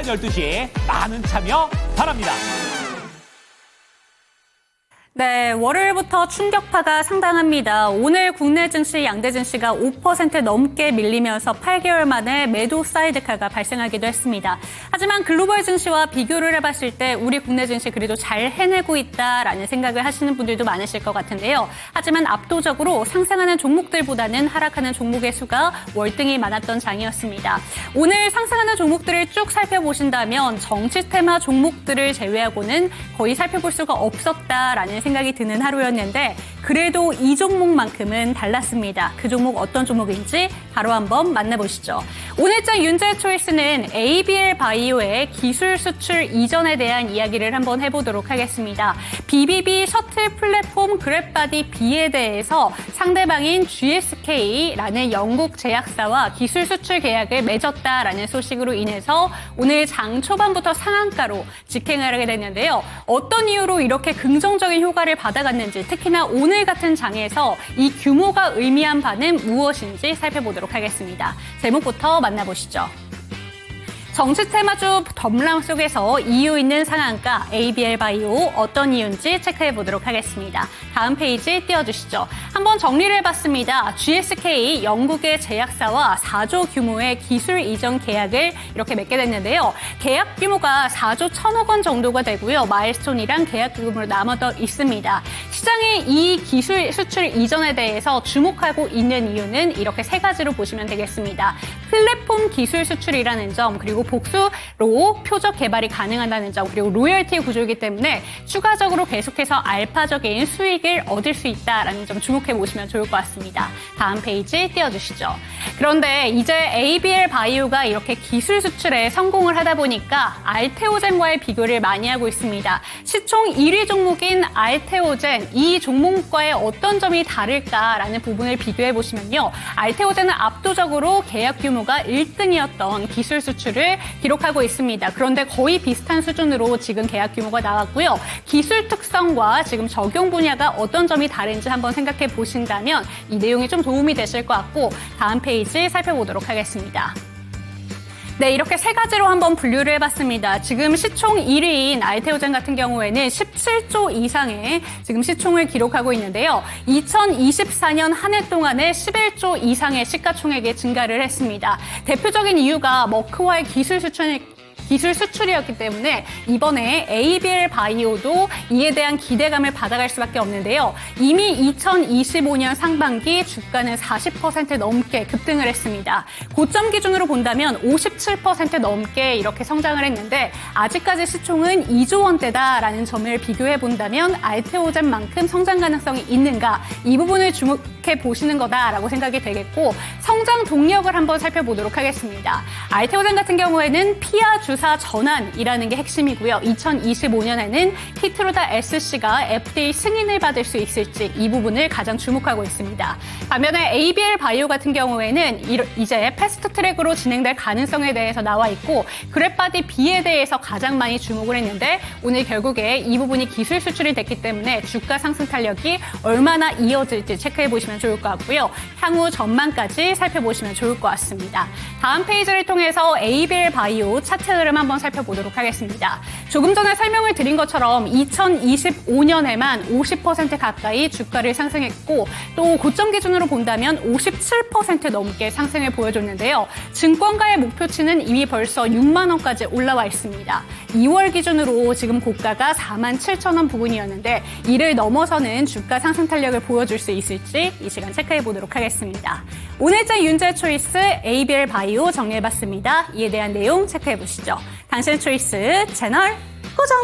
12시 많은 참여 바랍니다. 네, 월요일부터 충격파가 상당합니다. 오늘 국내 증시, 양대 증시가 5% 넘게 밀리면서 8개월 만에 매도 사이드카가 발생하기도 했습니다. 하지만 글로벌 증시와 비교를 해봤을 때 우리 국내 증시 그래도 잘 해내고 있다라는 생각을 하시는 분들도 많으실 것 같은데요. 하지만 압도적으로 상승하는 종목들보다는 하락하는 종목의 수가 월등히 많았던 장이었습니다. 오늘 상승하는 종목들을 쭉 살펴보신다면 정치 테마 종목들을 제외하고는 거의 살펴볼 수가 없었다라는 생각이 드는 하루였는데 그래도 이 종목만큼은 달랐습니다. 그 종목 어떤 종목인지 바로 한번 만나보시죠. 오늘장 윤재 초이스는 ABL 바이오의 기술 수출 이전에 대한 이야기를 한번 해보도록 하겠습니다. BBB 셔틀 플랫폼 그랩바디 B에 대해서 상대방인 GSK라는 영국 제약사와 기술 수출 계약을 맺었다라는 소식으로 인해서 오늘 장 초반부터 상한가로 직행을 하게 됐는데요. 어떤 이유로 이렇게 긍정적인 효과를 받아갔는지 특히나 오늘 같은 장에서 이 규모가 의미한 바는 무엇인지 살펴보도록 하겠습니다. 제목부터 만나보시죠. 정치 테마주 덤람 속에서 이유 있는 상한가 ABL 바이오 어떤 이유인지 체크해 보도록 하겠습니다. 다음 페이지 띄워주시죠. 한번 정리를 해봤습니다. GSK 영국의 제약사와 4조 규모의 기술 이전 계약을 이렇게 맺게 됐는데요. 계약 규모가 4조 1,000억 원 정도가 되고요. 마일스톤이랑 계약 규모로 남아져 있습니다. 시장의 이 기술 수출 이전에 대해서 주목하고 있는 이유는 이렇게 세 가지로 보시면 되겠습니다. 플랫폼 기술 수출이라는 점, 그리고 복수로 표적 개발이 가능하다는 점, 그리고 로열티 구조이기 때문에 추가적으로 계속해서 알파적인 수익을 얻을 수 있다는 점 주목해 보시면 좋을 것 같습니다. 다음 페이지 띄워주시죠. 그런데 이제 ABL 바이오가 이렇게 기술 수출에 성공을 하다 보니까 알테오젠과의 비교를 많이 하고 있습니다. 시총 1위 종목인 알테오젠, 이 종목과의 어떤 점이 다를까라는 부분을 비교해 보시면요. 알테오젠은 압도적으로 계약 규모가 1등이었던 기술 수출을 기록하고 있습니다. 그런데 거의 비슷한 수준으로 지금 계약 규모가 나왔고요. 기술 특성과 지금 적용 분야가 어떤 점이 다른지 한번 생각해 보신다면 이 내용이 좀 도움이 되실 것 같고 다음 페이지 살펴보도록 하겠습니다. 네, 이렇게 세 가지로 한번 분류를 해봤습니다. 지금 시총 1위인 알테오젠 같은 경우에는 17조 이상의 지금 시총을 기록하고 있는데요. 2024년 한 해 동안에 11조 이상의 시가총액이 증가를 했습니다. 대표적인 이유가 머크와의 기술 수출이었기 때문에 이번에 ABL 바이오도 이에 대한 기대감을 받아갈 수밖에 없는데요. 이미 2025년 상반기 주가는 40% 넘게 급등을 했습니다. 고점 기준으로 본다면 57% 넘게 이렇게 성장을 했는데 아직까지 시총은 2조 원대다라는 점을 비교해 본다면 알테오젠만큼 성장 가능성이 있는가, 이 부분을 주목해 보시는 거다라고 생각이 되겠고 성장 동력을 한번 살펴보도록 하겠습니다. 알테오젠 같은 경우에는 피아 주사 전환이라는 게 핵심이고요. 2025년에는 키트로다 SC가 FDA 승인을 받을 수 있을지 이 부분을 가장 주목하고 있습니다. 반면에 ABL 바이오 같은 경우에는 이제 패스트 트랙으로 진행될 가능성에 대해서 나와 있고 그랩바디 B에 대해서 가장 많이 주목을 했는데 오늘 결국에 이 부분이 기술 수출이 됐기 때문에 주가 상승 탄력이 얼마나 이어질지 체크해 보시면 좋을 것 같고요. 향후 전망까지 살펴보시면 좋을 것 같습니다. 다음 페이지를 통해서 ABL 바이오 차트 흐름 한번 살펴보도록 하겠습니다. 조금 전에 설명을 드린 것처럼 2025년에만 50% 가까이 주가를 상승했고 또 고점 기준으로 본다면 57% 넘게 상승을 보여줬는데요. 증권가의 목표치는 이미 벌써 6만 원까지 올라와 있습니다. 2월 기준으로 지금 고가가 4만 7천 원 부근이었는데 이를 넘어서는 주가 상승 탄력을 보여줄 수 있을지 이 시간 체크해 보도록 하겠습니다. 오늘장 윤재 초이스 ABL 바이오 정리해봤습니다. 이에 대한 내용 체크해 보시죠. 당신의 초이스 채널 고정!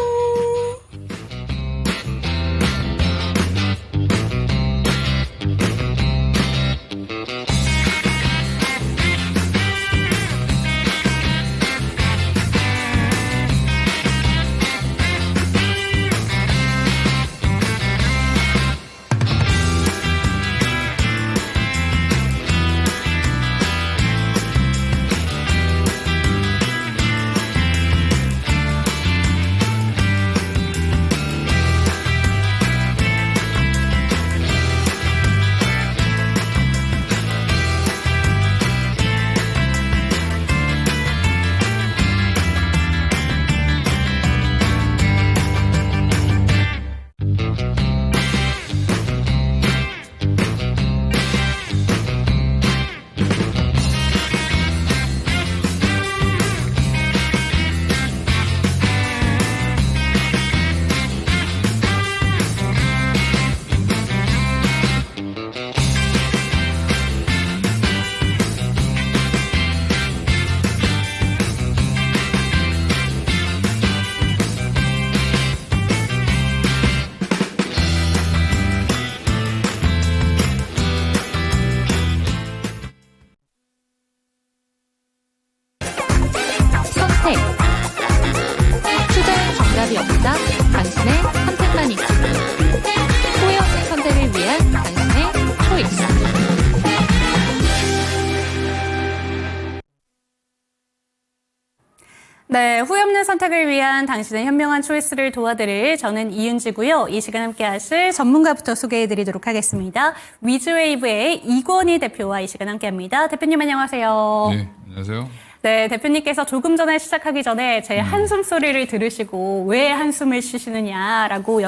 네, 후회 없는 선택을 위한 당신의 현명한 초이스를 도와드릴 저는 이윤지고요. 이 시간 함께 하실 전문가부터 소개해드리도록 하겠습니다. 위즈웨이브의 이권희 대표와 이 시간 함께합니다. 대표님 안녕하세요. 네, 안녕하세요. 네, 대표님께서 조금 전에 시작하기 전에 제 한숨 소리를 들으시고 왜 한숨을 쉬시느냐라고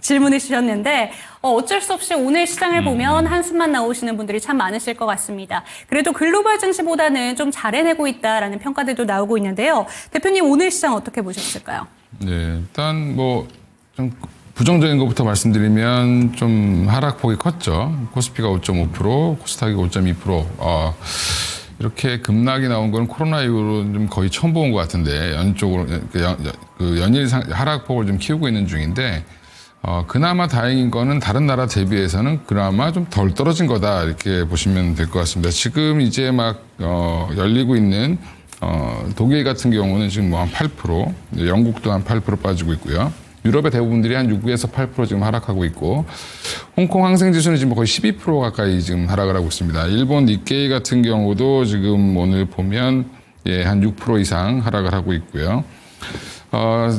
질문을 주셨는데 어쩔 수 없이 오늘 시장을 보면 한숨만 나오시는 분들이 참 많으실 것 같습니다. 그래도 글로벌 증시보다는 좀 잘 해내고 있다라는 평가들도 나오고 있는데요. 대표님 오늘 시장 어떻게 보셨을까요? 네, 일단 뭐 좀 부정적인 것부터 말씀드리면 좀 하락폭이 컸죠. 코스피가 5.5%, 코스닥이 5.2%. 이렇게 급락이 나온 건 코로나 이후로 좀 거의 처음 본 것 같은데 연쪽으로 연일 하락폭을 좀 키우고 있는 중인데 그나마 다행인 거는 다른 나라 대비해서는 그나마 좀 덜 떨어진 거다 이렇게 보시면 될 것 같습니다. 지금 이제 막 열리고 있는 독일 같은 경우는 지금 뭐 한 8%, 영국도 한 8% 빠지고 있고요. 유럽의 대부분들이 한 6에서 8% 지금 하락하고 있고, 홍콩 항생지수는 지금 거의 12% 가까이 지금 하락을 하고 있습니다. 일본 니케이 같은 경우도 지금 오늘 보면 한 6% 이상 하락을 하고 있고요.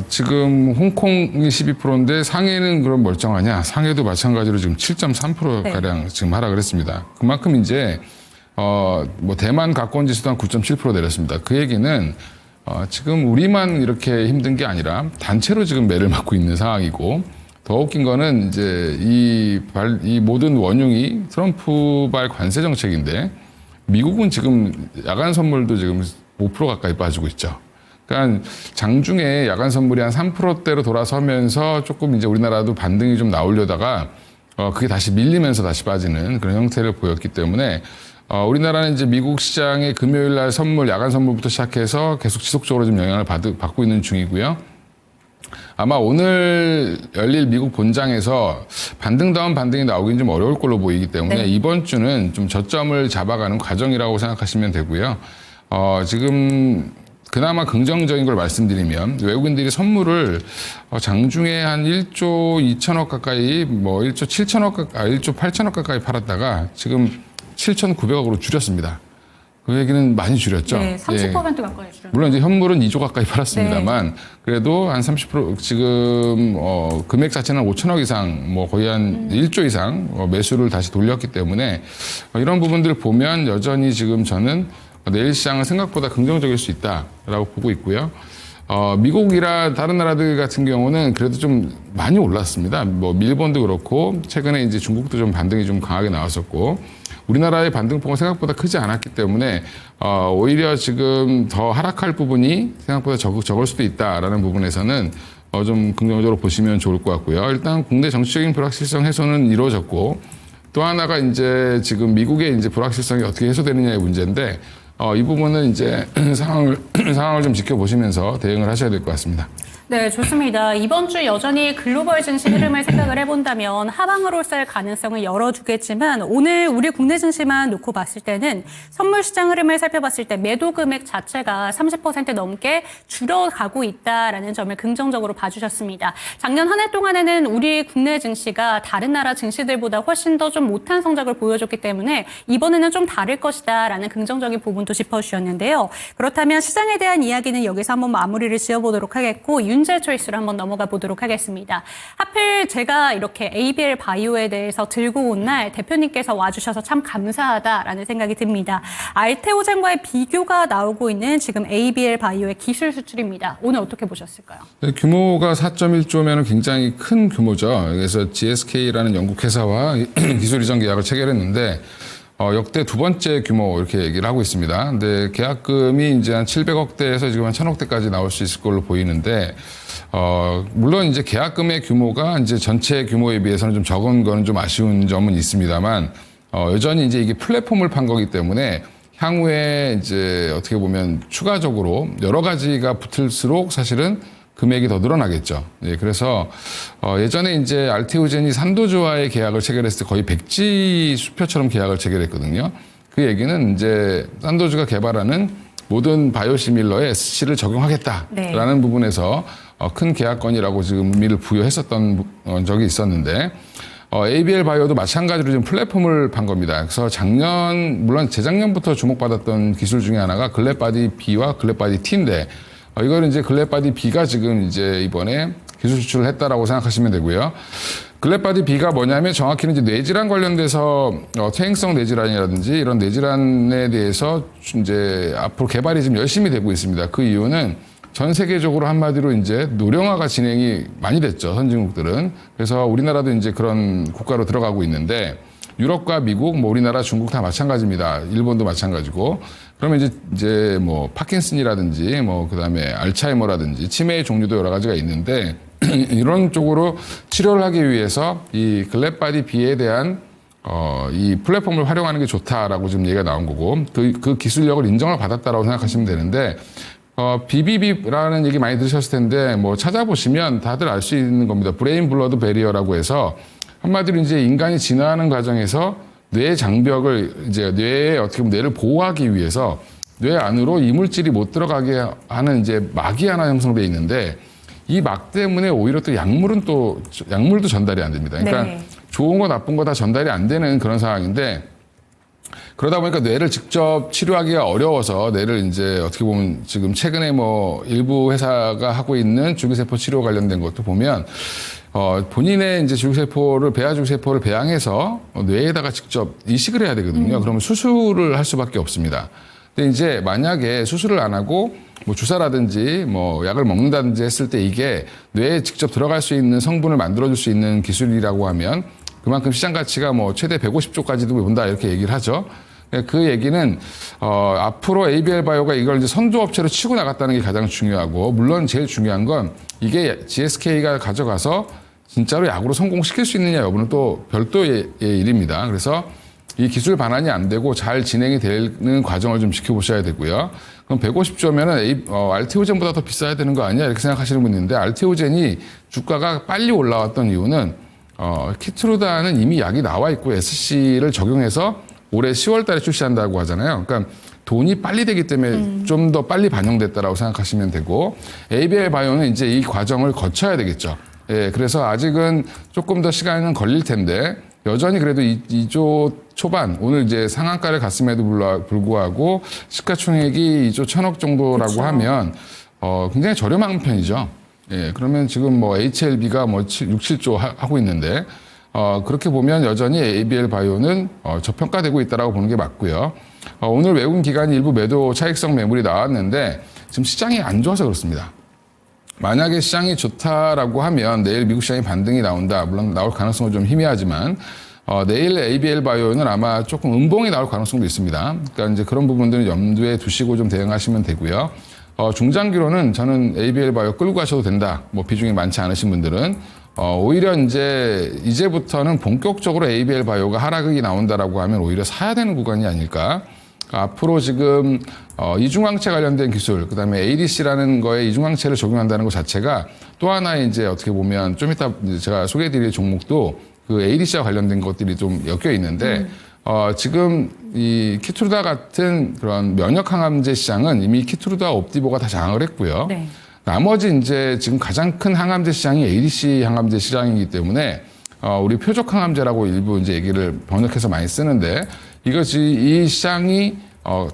지금 홍콩이 12%인데 상해는 그럼 멀쩡하냐? 상해도 마찬가지로 지금 7.3%가량 지금 하락을 했습니다. 그만큼 이제, 뭐 대만 가까운 지수도 한 9.7% 내렸습니다. 그 얘기는 지금 우리만 이렇게 힘든 게 아니라 단체로 지금 매를 맞고 있는 상황이고, 더 웃긴 거는 이제 이 모든 원흉이 트럼프발 관세 정책인데 미국은 지금 야간 선물도 지금 5% 가까이 빠지고 있죠. 그러니까 장중에 야간 선물이 한 3%대로 돌아서면서 조금 이제 우리나라도 반등이 좀 나오려다가 그게 다시 밀리면서 다시 빠지는 그런 형태를 보였기 때문에 우리나라는 이제 미국 시장의 금요일 날 선물, 야간 선물부터 시작해서 계속 지속적으로 좀 영향을 받고 있는 중이고요. 아마 오늘 열릴 미국 본장에서 반등다운 반등이 나오긴 좀 어려울 걸로 보이기 때문에 이번 주는 좀 저점을 잡아가는 과정이라고 생각하시면 되고요. 지금 그나마 긍정적인 걸 말씀드리면 외국인들이 선물을 장중에 한 1조 2천억 가까이, 뭐 1조 7천억, 1조 8천억 가까이 팔았다가 지금 7,900억으로 줄였습니다. 그 얘기는 많이 줄였죠. 네, 30% 가까이 줄였죠. 물론 이제 현물은 2조 가까이 팔았습니다만 그래도 한 30% 지금 금액 자체는 5천억 이상, 뭐 거의 한 1조 이상 매수를 다시 돌렸기 때문에 이런 부분들을 보면 여전히 지금 저는 내일 시장은 생각보다 긍정적일 수 있다라고 보고 있고요. 미국이라 다른 나라들 같은 경우는 그래도 좀 많이 올랐습니다. 뭐 일본도 그렇고 최근에 이제 중국도 좀 반등이 좀 강하게 나왔었고 우리나라의 반등폭은 생각보다 크지 않았기 때문에 오히려 지금 더 하락할 부분이 생각보다 적을 수도 있다라는 부분에서는 좀 긍정적으로 보시면 좋을 것 같고요. 일단 국내 정치적인 불확실성 해소는 이루어졌고 또 하나가 이제 지금 미국의 이제 불확실성이 어떻게 해소되느냐의 문제인데 이 부분은 이제 상황을 좀 지켜보시면서 대응을 하셔야 될 것 같습니다. 네, 좋습니다. 이번 주 여전히 글로벌 증시 흐름을 생각을 해본다면 하방으로 쌀 가능성을 열어두겠지만 오늘 우리 국내 증시만 놓고 봤을 때는 선물 시장 흐름을 살펴봤을 때 매도 금액 자체가 30% 넘게 줄어가고 있다라는 점을 긍정적으로 봐주셨습니다. 작년 한 해 동안에는 우리 국내 증시가 다른 나라 증시들보다 훨씬 더 좀 못한 성적을 보여줬기 때문에 이번에는 좀 다를 것이다라는 긍정적인 부분도 짚어주셨는데요. 그렇다면 시장에 대한 이야기는 여기서 한번 마무리를 지어보도록 하겠고 윤재 초이스로 한번 넘어가 보도록 하겠습니다. 하필 제가 이렇게 ABL 바이오에 대해서 들고 온 날 대표님께서 와주셔서 참 감사하다라는 생각이 듭니다. 알테오젠과의 비교가 나오고 있는 지금 ABL 바이오의 기술 수출입니다. 오늘 어떻게 보셨을까요? 네, 규모가 4.1조면 굉장히 큰 규모죠. 그래서 GSK라는 영국 회사와 기술 이전 계약을 체결했는데 역대 두 번째 규모 이렇게 얘기를 하고 있습니다. 근데 계약금이 이제 한 700억대에서 지금 한 1000억대까지 나올 수 있을 걸로 보이는데, 물론 이제 계약금의 규모가 이제 전체 규모에 비해서는 좀 적은 거는 좀 아쉬운 점은 있습니다만, 여전히 이제 이게 플랫폼을 판 거기 때문에 향후에 이제 어떻게 보면 추가적으로 여러 가지가 붙을수록 사실은 금액이 더 늘어나겠죠. 예, 그래서 예전에 이제 알테오젠이 산도즈와의 계약을 체결했을 때 거의 백지 수표처럼 계약을 체결했거든요. 그 얘기는 이제 산도즈가 개발하는 모든 바이오시밀러에 SC를 적용하겠다라는 부분에서 큰 계약건이라고 지금 의미를 부여했었던 적이 있었는데 ABL 바이오도 마찬가지로 지금 플랫폼을 판 겁니다. 그래서 물론 재작년부터 주목받았던 기술 중에 하나가 글랩바디 B와 글랩바디 T인데 이거는 이제 글래바디 B가 지금 이제 이번에 기술 수출을 했다라고 생각하시면 되고요. 글래바디 B가 뭐냐면 정확히는 이제 뇌질환 관련돼서 퇴행성 뇌질환이라든지 이런 뇌질환에 대해서 이제 앞으로 개발이 지금 열심히 되고 있습니다. 그 이유는 전 세계적으로 한마디로 이제 노령화가 진행이 많이 됐죠. 선진국들은. 그래서 우리나라도 이제 그런 국가로 들어가고 있는데 유럽과 미국, 뭐 우리나라, 중국 다 마찬가지입니다. 일본도 마찬가지고. 그러면 이제 뭐 파킨슨이라든지 뭐 그다음에 알츠하이머라든지 치매의 종류도 여러 가지가 있는데 이런 쪽으로 치료를 하기 위해서 이 글래바디 B에 대한 이 플랫폼을 활용하는 게 좋다라고 지금 얘기가 나온 거고 그 기술력을 인정을 받았다라고 생각하시면 되는데 BBB라는 얘기 많이 들으셨을 텐데 뭐 찾아보시면 다들 알 수 있는 겁니다. 브레인 블러드 베리어라고 해서 한마디로 이제 인간이 진화하는 과정에서 뇌 장벽을 이제 뇌에 어떻게 보면 뇌를 보호하기 위해서 뇌 안으로 이물질이 못 들어가게 하는 이제 막이 하나 형성되어 있는데 이 막 때문에 오히려 또 약물도 전달이 안 됩니다. 그러니까 네. 좋은 거 나쁜 거 다 전달이 안 되는 그런 상황인데 그러다 보니까 뇌를 직접 치료하기가 어려워서 뇌를 이제 어떻게 보면 지금 최근에 뭐 일부 회사가 하고 있는 줄기세포 치료 관련된 것도 보면 본인의 이제 줄기세포를 배아줄기세포를 배양해서 뇌에다가 직접 이식을 해야 되거든요. 그러면 수술을 할 수밖에 없습니다. 근데 이제 만약에 수술을 안 하고 뭐 주사라든지 뭐 약을 먹는다든지 했을 때 이게 뇌에 직접 들어갈 수 있는 성분을 만들어줄 수 있는 기술이라고 하면 그만큼 시장 가치가 뭐 최대 150조까지도 본다 이렇게 얘기를 하죠. 그 얘기는 앞으로 ABL 바이오가 이걸 이제 선도업체로 치고 나갔다는 게 가장 중요하고 물론 제일 중요한 건 이게 GSK가 가져가서 진짜로 약으로 성공시킬 수 있느냐 여부는 또 별도의 일입니다. 그래서 이 기술 반환이 안 되고 잘 진행이 되는 과정을 좀 지켜보셔야 되고요. 그럼 150조면은 알테오젠보다 더 비싸야 되는 거 아니야? 이렇게 생각하시는 분이 있는데 알테오젠이 주가가 빨리 올라왔던 이유는 키트루다는 이미 약이 나와 있고 SC를 적용해서 올해 10월 달에 출시한다고 하잖아요. 그러니까 돈이 빨리 되기 때문에 좀 더 빨리 반영됐다라고 생각하시면 되고 ABL 바이오는 이제 이 과정을 거쳐야 되겠죠. 예, 그래서 아직은 조금 더 시간은 걸릴 텐데 여전히 그래도 2조 초반 오늘 이제 상한가를 갔음에도 불구하고 시가총액이 2조 1,000억 정도라고 그쵸. 하면 굉장히 저렴한 편이죠. 예, 그러면 지금 뭐 HLB가 뭐 6, 7조 하고 있는데 그렇게 보면 여전히 ABL 바이오는 저평가되고 있다라고 보는 게 맞고요. 오늘 외국인 기관이 일부 매도 차익성 매물이 나왔는데 지금 시장이 안 좋아서 그렇습니다. 만약에 시장이 좋다라고 하면 내일 미국 시장이 반등이 나온다. 물론 나올 가능성은 좀 희미하지만 내일 ABL 바이오는 아마 조금 음봉이 나올 가능성도 있습니다. 그러니까 이제 그런 부분들은 염두에 두시고 좀 대응하시면 되고요. 중장기로는 저는 ABL 바이오 끌고 가셔도 된다. 뭐 비중이 많지 않으신 분들은 오히려 이제부터는 본격적으로 ABL 바이오가 하락이 나온다라고 하면 오히려 사야 되는 구간이 아닐까. 앞으로 지금 이중항체 관련된 기술, 그다음에 ADC라는 거에 이중항체를 적용한다는 것 자체가 또 하나의 이제 어떻게 보면 좀 이따 제가 소개해드릴 종목도 그 ADC와 관련된 것들이 좀 엮여 있는데 지금 이 키트루다 같은 그런 면역 항암제 시장은 이미 키트루다 옵디보가 다 장악을 했고요. 네. 나머지 이제 지금 가장 큰 항암제 시장이 ADC 항암제 시장이기 때문에 우리 표적 항암제라고 일부 이제 얘기를 번역해서 많이 쓰는데 이 시장이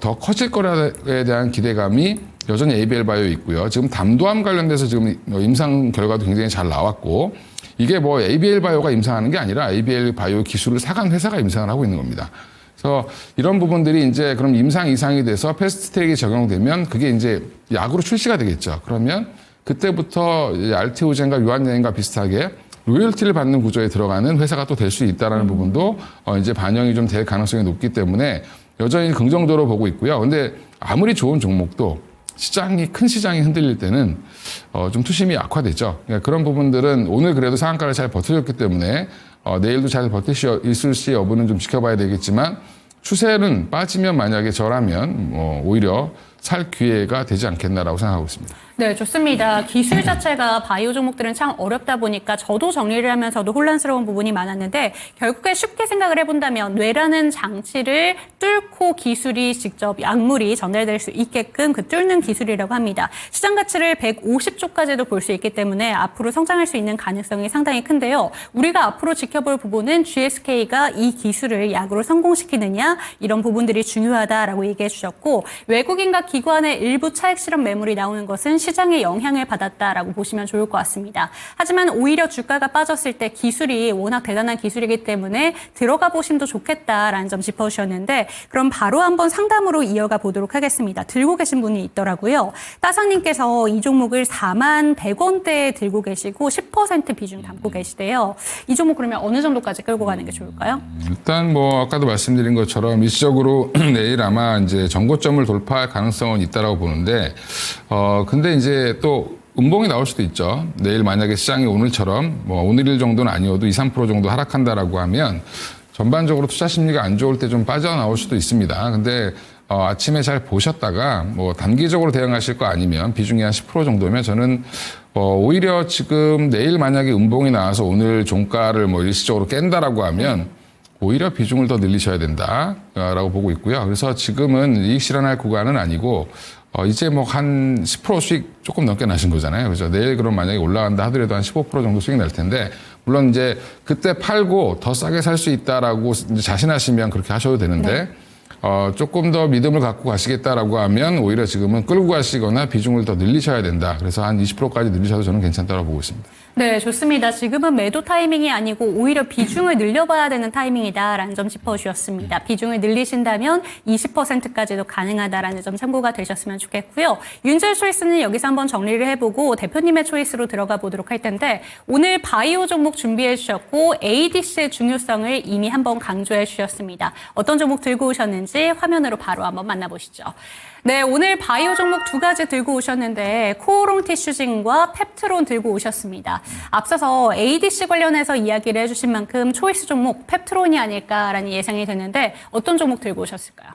더 커질 거라에 대한 기대감이 여전히 ABL 바이오에 있고요. 지금 담도암 관련돼서 지금 임상 결과도 굉장히 잘 나왔고 이게 뭐 ABL 바이오가 임상하는 게 아니라 ABL 바이오 기술을 사간 회사가 임상을 하고 있는 겁니다. 그래서 이런 부분들이 이제 그럼 임상 이상이 돼서 패스트 트랙이 적용되면 그게 이제 약으로 출시가 되겠죠. 그러면 그때부터 알테오젠과 유한양과 비슷하게 로열티를 받는 구조에 들어가는 회사가 또 될 수 있다는 부분도 이제 반영이 좀 될 가능성이 높기 때문에 여전히 긍정적으로 보고 있고요. 근데 아무리 좋은 종목도 큰 시장이 흔들릴 때는 좀 투심이 악화되죠. 그러니까 그런 부분들은 오늘 그래도 상한가를 잘 버텨줬기 때문에 내일도 잘 버틸 수 있을지 여부는 좀 지켜봐야 되겠지만 추세는 빠지면 만약에 저라면 오히려 살 기회가 되지 않겠나라고 생각하고 있습니다. 네, 좋습니다. 기술 자체가 바이오 종목들은 참 어렵다 보니까 저도 정리를 하면서도 혼란스러운 부분이 많았는데 결국에 쉽게 생각을 해본다면 뇌라는 장치를 뚫고 기술이 직접 약물이 전달될 수 있게끔 그 뚫는 기술이라고 합니다. 시장 가치를 150조까지도 볼 수 있기 때문에 앞으로 성장할 수 있는 가능성이 상당히 큰데요. 우리가 앞으로 지켜볼 부분은 GSK가 이 기술을 약으로 성공시키느냐 이런 부분들이 중요하다라고 얘기해 주셨고 외국인과 기관의 일부 차익 실현 매물이 나오는 것은 시장에 영향을 받았다라고 보시면 좋을 것 같습니다. 하지만 오히려 주가가 빠졌을 때 기술이 워낙 대단한 기술이기 때문에 들어가 보심도 좋겠다라는 점 짚어주셨는데 그럼 바로 한번 상담으로 이어가 보도록 하겠습니다. 들고 계신 분이 있더라고요. 따상님께서 이 종목을 41,100원대에 들고 계시고 10% 비중 담고 계시대요. 이 종목 그러면 어느 정도까지 끌고 가는 게 좋을까요? 일단 뭐 아까도 말씀드린 것처럼 일시적으로 내일 아마 이제 전고점을 돌파할 가능성은 있다라고 보는데 근데 이제 또 음봉이 나올 수도 있죠. 내일 만약에 시장이 오늘처럼 뭐 오늘일 정도는 아니어도 2, 3% 정도 하락한다라고 하면 전반적으로 투자 심리가 안 좋을 때 좀 빠져나올 수도 있습니다. 근데 아침에 잘 보셨다가 뭐 단기적으로 대응하실 거 아니면 비중이 한 10% 정도면 저는 오히려 지금 내일 만약에 음봉이 나와서 오늘 종가를 뭐 일시적으로 깬다라고 하면 오히려 비중을 더 늘리셔야 된다라고 보고 있고요. 그래서 지금은 이익 실현할 구간은 아니고 이제 뭐 한 10% 수익 조금 넘게 나신 거잖아요. 그죠? 내일 그럼 만약에 올라간다 하더라도 한 15% 정도 수익 날 텐데 물론 이제 그때 팔고 더 싸게 살 수 있다라고 이제 자신하시면 그렇게 하셔도 되는데 조금 더 믿음을 갖고 가시겠다라고 하면 오히려 지금은 끌고 가시거나 비중을 더 늘리셔야 된다. 그래서 한 20%까지 늘리셔도 저는 괜찮다고 보고 있습니다. 네, 좋습니다. 지금은 매도 타이밍이 아니고 오히려 비중을 늘려봐야 되는 타이밍이다라는 점 짚어주셨습니다. 비중을 늘리신다면 20%까지도 가능하다라는 점 참고가 되셨으면 좋겠고요. 윤재 초이스는 여기서 한번 정리를 해보고 대표님의 초이스로 들어가 보도록 할 텐데 오늘 바이오 종목 준비해 주셨고 ADC의 중요성을 이미 한번 강조해 주셨습니다. 어떤 종목 들고 오셨는지 화면으로 바로 한번 만나보시죠. 네, 오늘 바이오 종목 두 가지 들고 오셨는데 코오롱 티슈진과 펩트론 들고 오셨습니다. 앞서서 ADC 관련해서 이야기를 해주신 만큼 초이스 종목 펩트론이 아닐까라는 예상이 되는데 어떤 종목 들고 오셨을까요?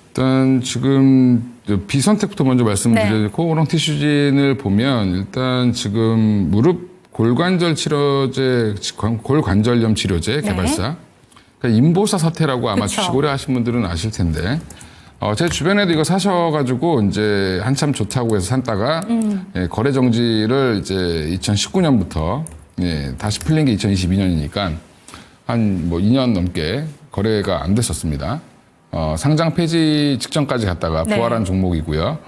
일단 지금 비선택부터 먼저 말씀드려요. 네. 코오롱 티슈진을 보면 일단 지금 무릎 골관절 치료제, 골관절염 치료제 개발사. 그러니까 인보사 사태라고 아마 그쵸. 주식 오래 하신 분들은 아실 텐데. 제 주변에도 이거 사셔가지고 이제 한참 좋다고 해서 샀다가 예, 거래 정지를 이제 2019년부터 예, 다시 풀린 게 2022년이니까 한 뭐 2년 넘게 거래가 안 됐었습니다. 상장 폐지 직전까지 갔다가 네. 부활한 종목이고요.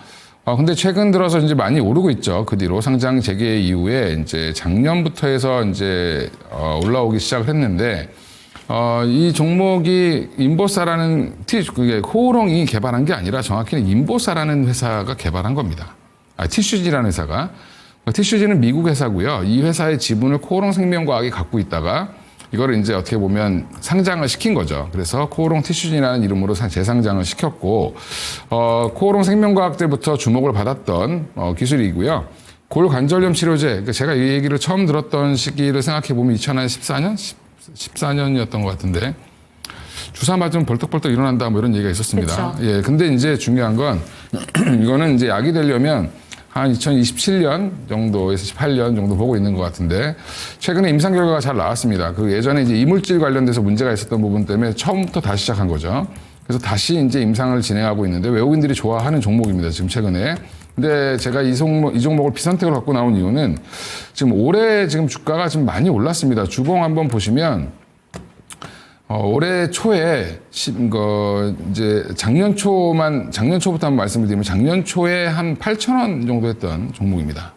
근데 최근 들어서 이제 많이 오르고 있죠. 그 뒤로 상장 재개 이후에 이제 작년부터 해서 이제 올라오기 시작을 했는데. 이 종목이 인보사라는 그게 코오롱이 개발한 게 아니라 정확히는 인보사라는 회사가 개발한 겁니다. 티슈진이라는 회사가. 티슈진은 미국 회사고요. 이 회사의 지분을 코오롱 생명과학이 갖고 있다가 이거를 이제 어떻게 보면 상장을 시킨 거죠. 그래서 코오롱 티슈진이라는 이름으로 재상장을 시켰고, 코오롱 생명과학 때부터 주목을 받았던 기술이고요. 골관절염 치료제. 그러니까 제가 이 얘기를 처음 들었던 시기를 생각해 보면 2014년? 14년이었던 것 같은데 주사 맞으면 벌떡벌떡 일어난다 뭐 이런 얘기가 있었습니다. 그쵸. 예, 근데 이제 중요한 건 이거는 이제 약이 되려면 한 2027년 정도에서 18년 정도 보고 있는 것 같은데 최근에 임상 결과가 잘 나왔습니다. 그 예전에 이제 이물질 관련돼서 문제가 있었던 부분 때문에 처음부터 다시 시작한 거죠. 그래서 다시 이제 임상을 진행하고 있는데 외국인들이 좋아하는 종목입니다. 지금 최근에. 근데 제가 이 종목을 비선택을 갖고 나온 이유는 지금 올해 지금 주가가 지금 많이 올랐습니다. 주봉 한번 보시면 올해 초에 이제 작년 초부터 한번 말씀을 드리면 작년 초에 한 8,000원 정도 했던 종목입니다.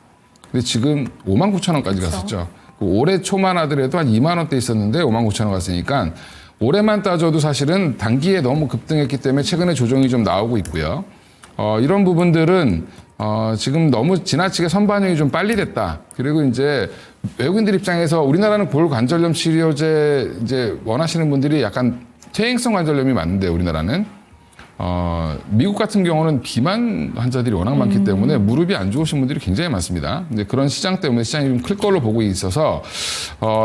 근데 지금 59,000원까지 갔었죠. 올해 초만 하더라도 한 2만 원대 있었는데 59,000원 갔으니까 올해만 따져도 사실은 단기에 너무 급등했기 때문에 최근에 조정이 좀 나오고 있고요. 이런 부분들은 지금 너무 지나치게 선반영이 좀 빨리 됐다. 그리고 이제 외국인들 입장에서 우리나라는 골관절염 치료제 이제 원하시는 분들이 약간 퇴행성 관절염이 많은데 우리나라는 미국 같은 경우는 비만 환자들이 워낙 많기 때문에 무릎이 안 좋으신 분들이 굉장히 많습니다. 이제 그런 시장 때문에 시장이 좀 클 걸로 보고 있어서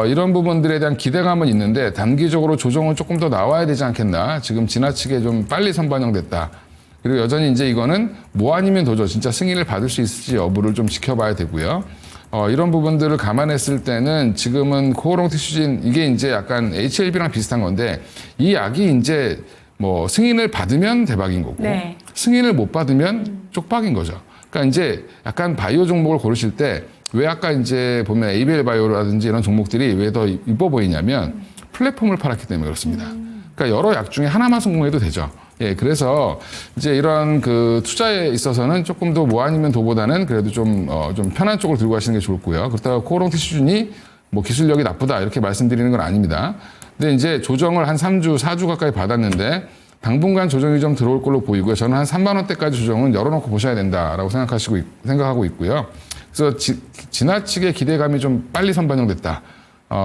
이런 부분들에 대한 기대감은 있는데 단기적으로 조정은 조금 더 나와야 되지 않겠나. 지금 지나치게 좀 빨리 선반영됐다. 그리고 여전히 이제 이거는 뭐 아니면 도저 진짜 승인을 받을 수 있을지 여부를 좀 지켜봐야 되고요. 이런 부분들을 감안했을 때는 지금은 코오롱 티슈진 이게 이제 약간 HLB랑 비슷한 건데 이 약이 이제 뭐 승인을 받으면 대박인 거고 네. 승인을 못 받으면 쪽박인 거죠. 그러니까 이제 약간 바이오 종목을 고르실 때 왜 아까 이제 보면 ABL 바이오라든지 이런 종목들이 왜 더 이뻐 보이냐면 플랫폼을 팔았기 때문에 그렇습니다. 그러니까 여러 약 중에 하나만 성공해도 되죠. 예, 그래서 이제 이런 그 투자에 있어서는 조금 더 뭐 아니면 도보다는 그래도 좀 편한 쪽으로 들고 가시는 게 좋고요. 그렇다고 코오롱 티슈준이 뭐 기술력이 나쁘다 이렇게 말씀드리는 건 아닙니다. 근데 이제 조정을 한 3주, 4주 가까이 받았는데 당분간 조정이 좀 들어올 걸로 보이고요. 저는 한 3만 원대까지 조정은 열어놓고 보셔야 된다라고 생각하고 있고요. 그래서 지나치게 기대감이 좀 빨리 선반영됐다.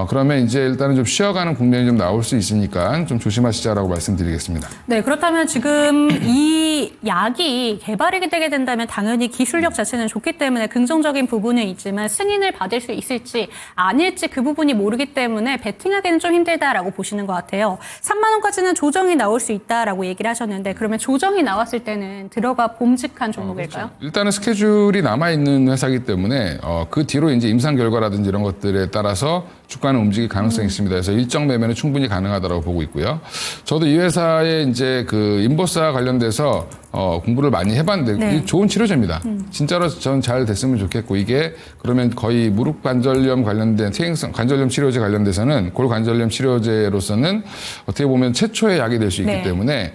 그러면 이제 일단은 좀 쉬어가는 국면이 좀 나올 수 있으니까 좀 조심하시자라고 말씀드리겠습니다. 네, 그렇다면 지금 이 약이 개발이 되게 된다면 당연히 기술력 자체는 좋기 때문에 긍정적인 부분은 있지만 승인을 받을 수 있을지 아닐지 그 부분이 모르기 때문에 베팅하기는 좀 힘들다라고 보시는 것 같아요. 3만 원까지는 조정이 나올 수 있다라고 얘기를 하셨는데 그러면 조정이 나왔을 때는 들어가 봄직한 종목일까요? 그렇죠. 일단은 스케줄이 남아있는 회사이기 때문에 그 뒤로 이제 임상 결과라든지 이런 것들에 따라서 주가는 움직일 가능성이 있습니다. 그래서 일정 매매는 충분히 가능하다고 보고 있고요. 저도 이 회사에 이제 그 인보사 관련돼서 공부를 많이 해봤는데 네. 이게 좋은 치료제입니다. 진짜로 전 잘 됐으면 좋겠고 이게 그러면 거의 무릎 관절염 관련된 퇴행성 관절염 치료제 관련돼서는 골 관절염 치료제로서는 어떻게 보면 최초의 약이 될 수 있기 네. 때문에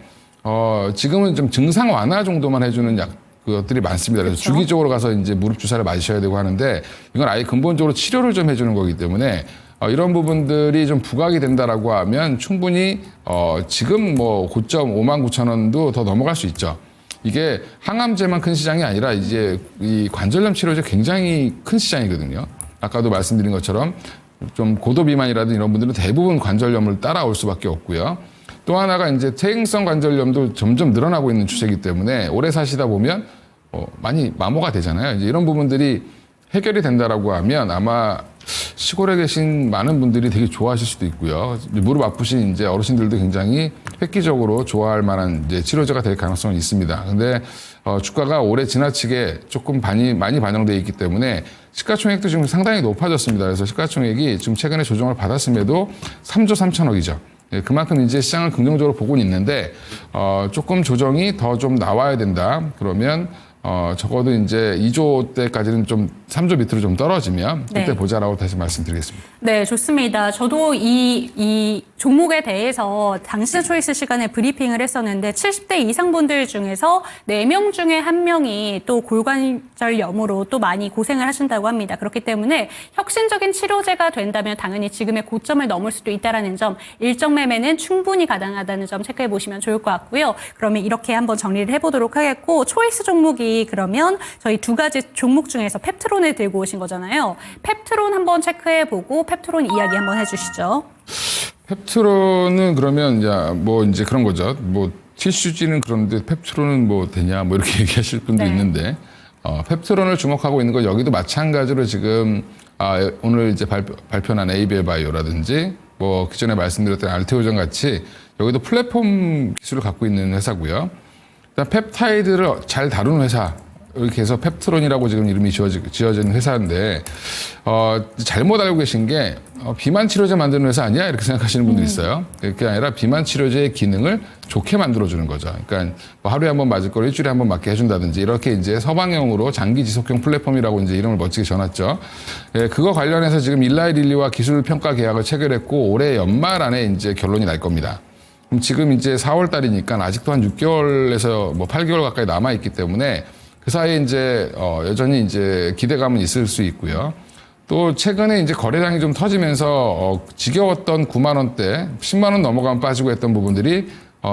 지금은 좀 증상 완화 정도만 해주는 약. 그것들이 많습니다. 그래서 그렇죠. 주기적으로 가서 이제 무릎 주사를 맞으셔야 되고 하는데 이건 아예 근본적으로 치료를 좀 해주는 거기 때문에 이런 부분들이 좀 부각이 된다라고 하면 충분히 지금 뭐 고점 59,000원도 더 넘어갈 수 있죠. 이게 항암제만 큰 시장이 아니라 이제 이 관절염 치료제 굉장히 큰 시장이거든요. 아까도 말씀드린 것처럼 좀 고도 비만이라든 이런 분들은 대부분 관절염을 따라올 수밖에 없고요. 또 하나가 이제 퇴행성 관절염도 점점 늘어나고 있는 추세이기 때문에 오래 사시다 보면 많이 마모가 되잖아요. 이제 이런 부분들이 해결이 된다라고 하면 아마 시골에 계신 많은 분들이 되게 좋아하실 수도 있고요. 무릎 아프신 이제 어르신들도 굉장히 획기적으로 좋아할 만한 이제 치료제가 될 가능성은 있습니다. 근데 주가가 올해 지나치게 조금 많이 반영돼 있기 때문에 시가총액도 지금 상당히 높아졌습니다. 그래서 시가총액이 지금 최근에 조정을 받았음에도 3조 3천억이죠. 예, 그만큼 이제 시장을 긍정적으로 보고는 있는데 조금 조정이 더 좀 나와야 된다. 그러면 적어도 이제 2조 때까지는 좀 3조 밑으로 좀 떨어지면 그때 네. 보자라고 다시 말씀드리겠습니다. 네, 좋습니다. 저도 이 종목에 대해서 당신 초이스 시간에 브리핑을 했었는데 70대 이상 분들 중에서 4명 중에 1명이 또 골관절염으로 또 많이 고생을 하신다고 합니다. 그렇기 때문에 혁신적인 치료제가 된다면 당연히 지금의 고점을 넘을 수도 있다는 점, 일정 매매는 충분히 가능하다는 점 체크해 보시면 좋을 것 같고요. 그러면 이렇게 한번 정리를 해보도록 하겠고 초이스 종목이 그러면 저희 두 가지 종목 중에서 펩트론을 들고 오신 거잖아요. 펩트론 한번 체크해보고 펩트론 이야기 한번 해주시죠. 펩트론은 그러면 이제 그런 거죠. 뭐 티슈지는 그런데 펩트론은 뭐 되냐 뭐 이렇게 얘기하실 분도 네. 있는데 펩트론을 주목하고 있는 건 여기도 마찬가지로 지금 오늘 이제 발표한 에이비엘 바이오라든지 뭐 기존에 말씀드렸던 알테오전 같이 여기도 플랫폼 기술을 갖고 있는 회사고요. 일단 펩타이드를 잘 다루는 회사. 이렇게 해서 펩트론이라고 지금 이름이 지어진 회사인데 잘못 알고 계신 게 비만 치료제 만드는 회사 아니야? 이렇게 생각하시는 분들이 있어요. 그게 아니라 비만 치료제의 기능을 좋게 만들어주는 거죠. 그러니까 뭐 하루에 한 번 맞을 걸 일주일에 한 번 맞게 해준다든지 이렇게 이제 서방형으로 장기 지속형 플랫폼이라고 이제 이름을 멋지게 지어놨죠. 예, 그거 관련해서 지금 일라이 릴리와 기술 평가 계약을 체결했고 올해 연말 안에 이제 결론이 날 겁니다. 그럼 지금 이제 4월 달이니까 아직도 한 6개월에서 뭐 8개월 가까이 남아 있기 때문에 그 사이에 이제 여전히 이제 기대감은 있을 수 있고요. 또 최근에 이제 거래량이 좀 터지면서 지겨웠던 9만 원대, 10만 원 넘어가면 빠지고 했던 부분들이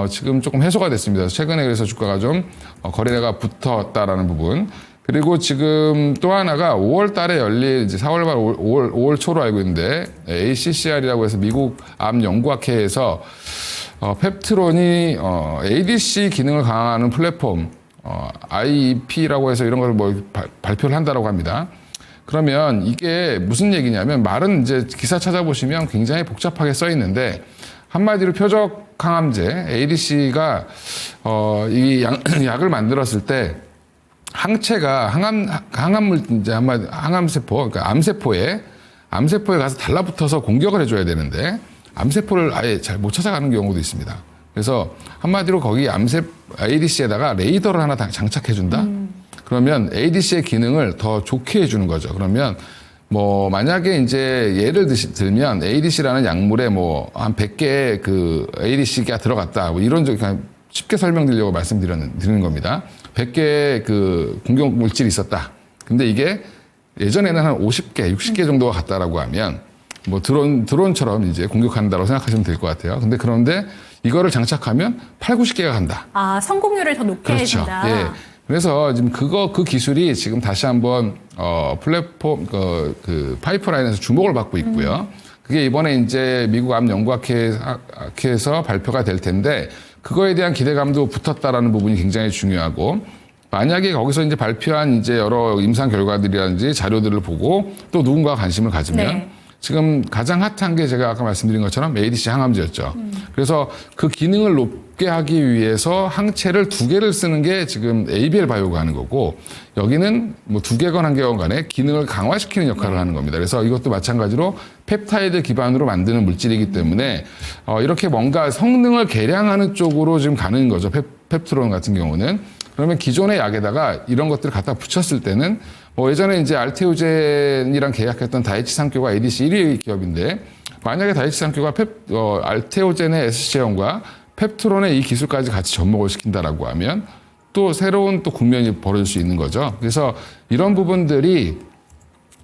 지금 조금 해소가 됐습니다. 최근에 그래서 주가가 좀 거래가 붙었다라는 부분. 그리고 지금 또 하나가 5월 달에 열릴 이제 4월 말 5월 초로 알고 있는데 ACCR이라고 해서 미국 암 연구학회에서 펩트론이 ADC 기능을 강화하는 플랫폼 IEP라고 해서 이런 걸 뭐 발표를 한다라고 합니다. 그러면 이게 무슨 얘기냐면 말은 이제 기사 찾아보시면 굉장히 복잡하게 써 있는데 한마디로 표적 항암제 ADC가 이 약을 만들었을 때 항체가 항암물 이제 항암세포 그러니까 암세포에 가서 달라붙어서 공격을 해줘야 되는데 암세포를 아예 잘 못 찾아가는 경우도 있습니다. 그래서 한마디로 거기 ADC에다가 레이더를 하나 장착해준다? 그러면 ADC의 기능을 더 좋게 해주는 거죠. 그러면 뭐 만약에 이제 예를 들면 ADC라는 약물에 뭐 한 100개의 그 ADC가 들어갔다. 뭐 이런 쉽게 설명드리려고 말씀드리는 겁니다. 100개의 그 공격 물질이 있었다. 근데 이게 예전에는 한 50개, 60개 정도가 갔다라고 하면 뭐 드론처럼 이제 공격한다고 생각하시면 될 것 같아요. 근데 그런데 이거를 장착하면 8, 90개가 간다. 아, 성공률을 더 높게 그렇죠. 해준다. 예. 그래서 지금 그 기술이 지금 다시 한번 플랫폼 그 파이프라인에서 주목을 받고 있고요. 그게 이번에 이제 미국 암연구학회에서 발표가 될 텐데 그거에 대한 기대감도 붙었다라는 부분이 굉장히 중요하고, 만약에 거기서 이제 발표한 이제 여러 임상 결과들이라든지 자료들을 보고 또 누군가가 관심을 가지면 네. 지금 가장 핫한 게 제가 아까 말씀드린 것처럼 ADC 항암제였죠. 그래서 그 기능을 높게 하기 위해서 항체를 2개를 쓰는 게 지금 ABL 바이오가 하는 거고, 여기는 뭐 2개건 1개건 간에 기능을 강화시키는 역할을 하는 겁니다. 그래서 이것도 마찬가지로 펩타이드 기반으로 만드는 물질이기 때문에 이렇게 뭔가 성능을 개량하는 쪽으로 지금 가는 거죠. 펩트론 같은 경우는. 그러면 기존의 약에다가 이런 것들을 갖다 붙였을 때는 예전에 이제 알테오젠이랑 계약했던 다이치 산교가 ADC 1위 기업인데, 만약에 다이치 산교가 알테오젠의 S제형과 펩트론의 이 기술까지 같이 접목을 시킨다라고 하면 또 새로운 또 국면이 벌어질 수 있는 거죠. 그래서 이런 부분들이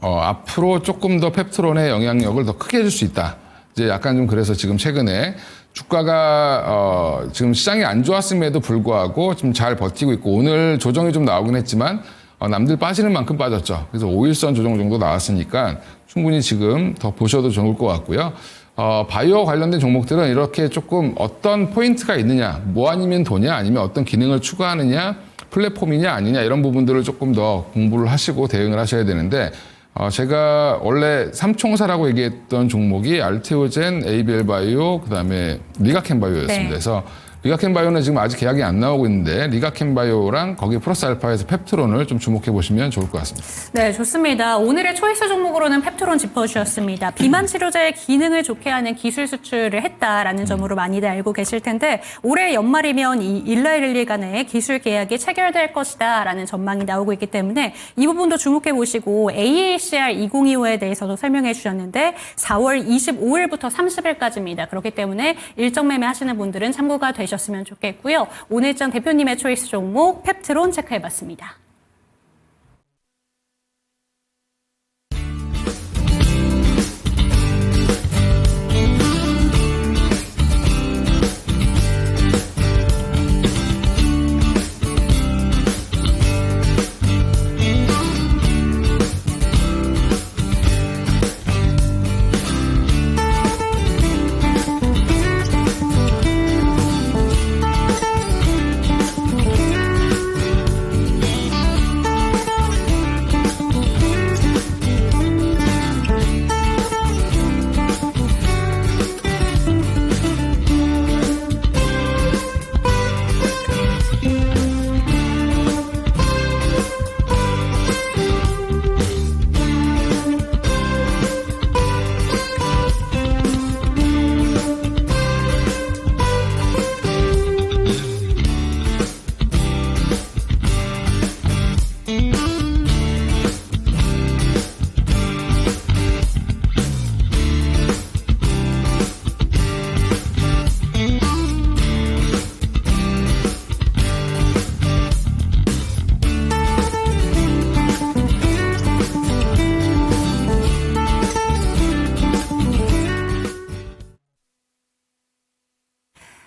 앞으로 조금 더 펩트론의 영향력을 더 크게 해줄 수 있다. 이제 약간 좀 그래서 지금 최근에 주가가 지금 시장이 안 좋았음에도 불구하고 좀 잘 버티고 있고, 오늘 조정이 좀 나오긴 했지만 남들 빠지는 만큼 빠졌죠. 그래서 5일선 조정 정도 나왔으니까 충분히 지금 더 보셔도 좋을 것 같고요. 바이오 관련된 종목들은 이렇게 조금 어떤 포인트가 있느냐, 뭐 아니면 도냐, 아니면 어떤 기능을 추가하느냐, 플랫폼이냐 아니냐, 이런 부분들을 조금 더 공부를 하시고 대응을 하셔야 되는데, 제가 원래 삼총사라고 얘기했던 종목이 알테오젠, ABL 바이오, 그 다음에 리가켄 바이오였습니다. 네. 그래서 리가켄 바이오는 지금 아직 계약이 안 나오고 있는데, 리가켄 바이오랑 거기 플러스 알파에서 펩트론을 좀 주목해 보시면 좋을 것 같습니다. 네, 좋습니다. 오늘의 초이스 종목으로는 펩트론 짚어주셨습니다. 비만 치료제의 기능을 좋게 하는 기술 수출을 했다라는 점으로 많이들 알고 계실 텐데, 올해 연말이면 이 일라일리 간의 기술 계약이 체결될 것이다라는 전망이 나오고 있기 때문에 이 부분도 주목해 보시고, AACR 2025에 대해서도 설명해 주셨는데 4월 25일부터 30일까지입니다. 그렇기 때문에 일정 매매 하시는 분들은 참고가 되셨으면 좋겠고요. 오늘장 대표님의 초이스 종목 펩트론 체크해봤습니다.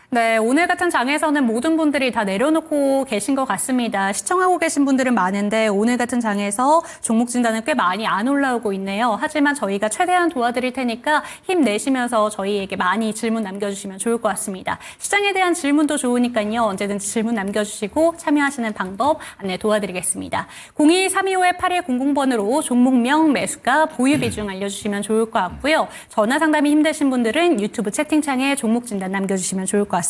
네, 오늘 같은 장에서는 모든 분들이 다 내려놓고 계신 것 같습니다. 시청하고 계신 분들은 많은데 오늘 같은 장에서 종목 진단은 꽤 많이 안 올라오고 있네요. 하지만 저희가 최대한 도와드릴 테니까 힘내시면서 저희에게 많이 질문 남겨주시면 좋을 것 같습니다. 시장에 대한 질문도 좋으니까요. 언제든지 질문 남겨주시고 참여하시는 방법 안내 도와드리겠습니다. 02-325-8100번으로 종목명, 매수가, 보유 비중 알려주시면 좋을 것 같고요. 전화 상담이 힘드신 분들은 유튜브 채팅창에 종목 진단 남겨주시면 좋을 것 같습니다.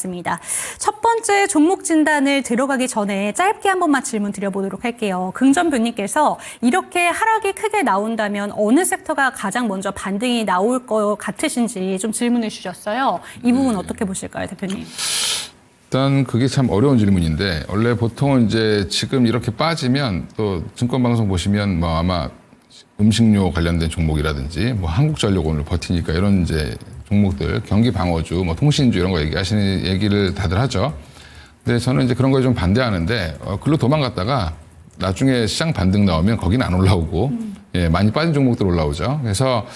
첫 번째 종목 진단을 들어가기 전에 짧게 한 번만 질문 드려보도록 할게요. 긍전뷰님께서 이렇게 하락이 크게 나온다면 어느 섹터가 가장 먼저 반등이 나올 것 같으신지 좀 질문을 주셨어요. 이 부분 어떻게 보실까요, 대표님? 일단 그게 참 어려운 질문인데, 원래 보통은 이제 지금 이렇게 빠지면 또 증권방송 보시면 뭐 아마 음식료 관련된 종목이라든지 뭐 한국전력 오늘 버티니까 이런 이제 종목들, 경기 방어주, 뭐 통신주 이런 거 얘기를 다들 하죠. 근데 저는 이제 그런 거에 좀 반대하는데 글로 도망갔다가 나중에 시장 반등 나오면 거기는 안 올라오고 예, 많이 빠진 종목들 올라오죠. 그래서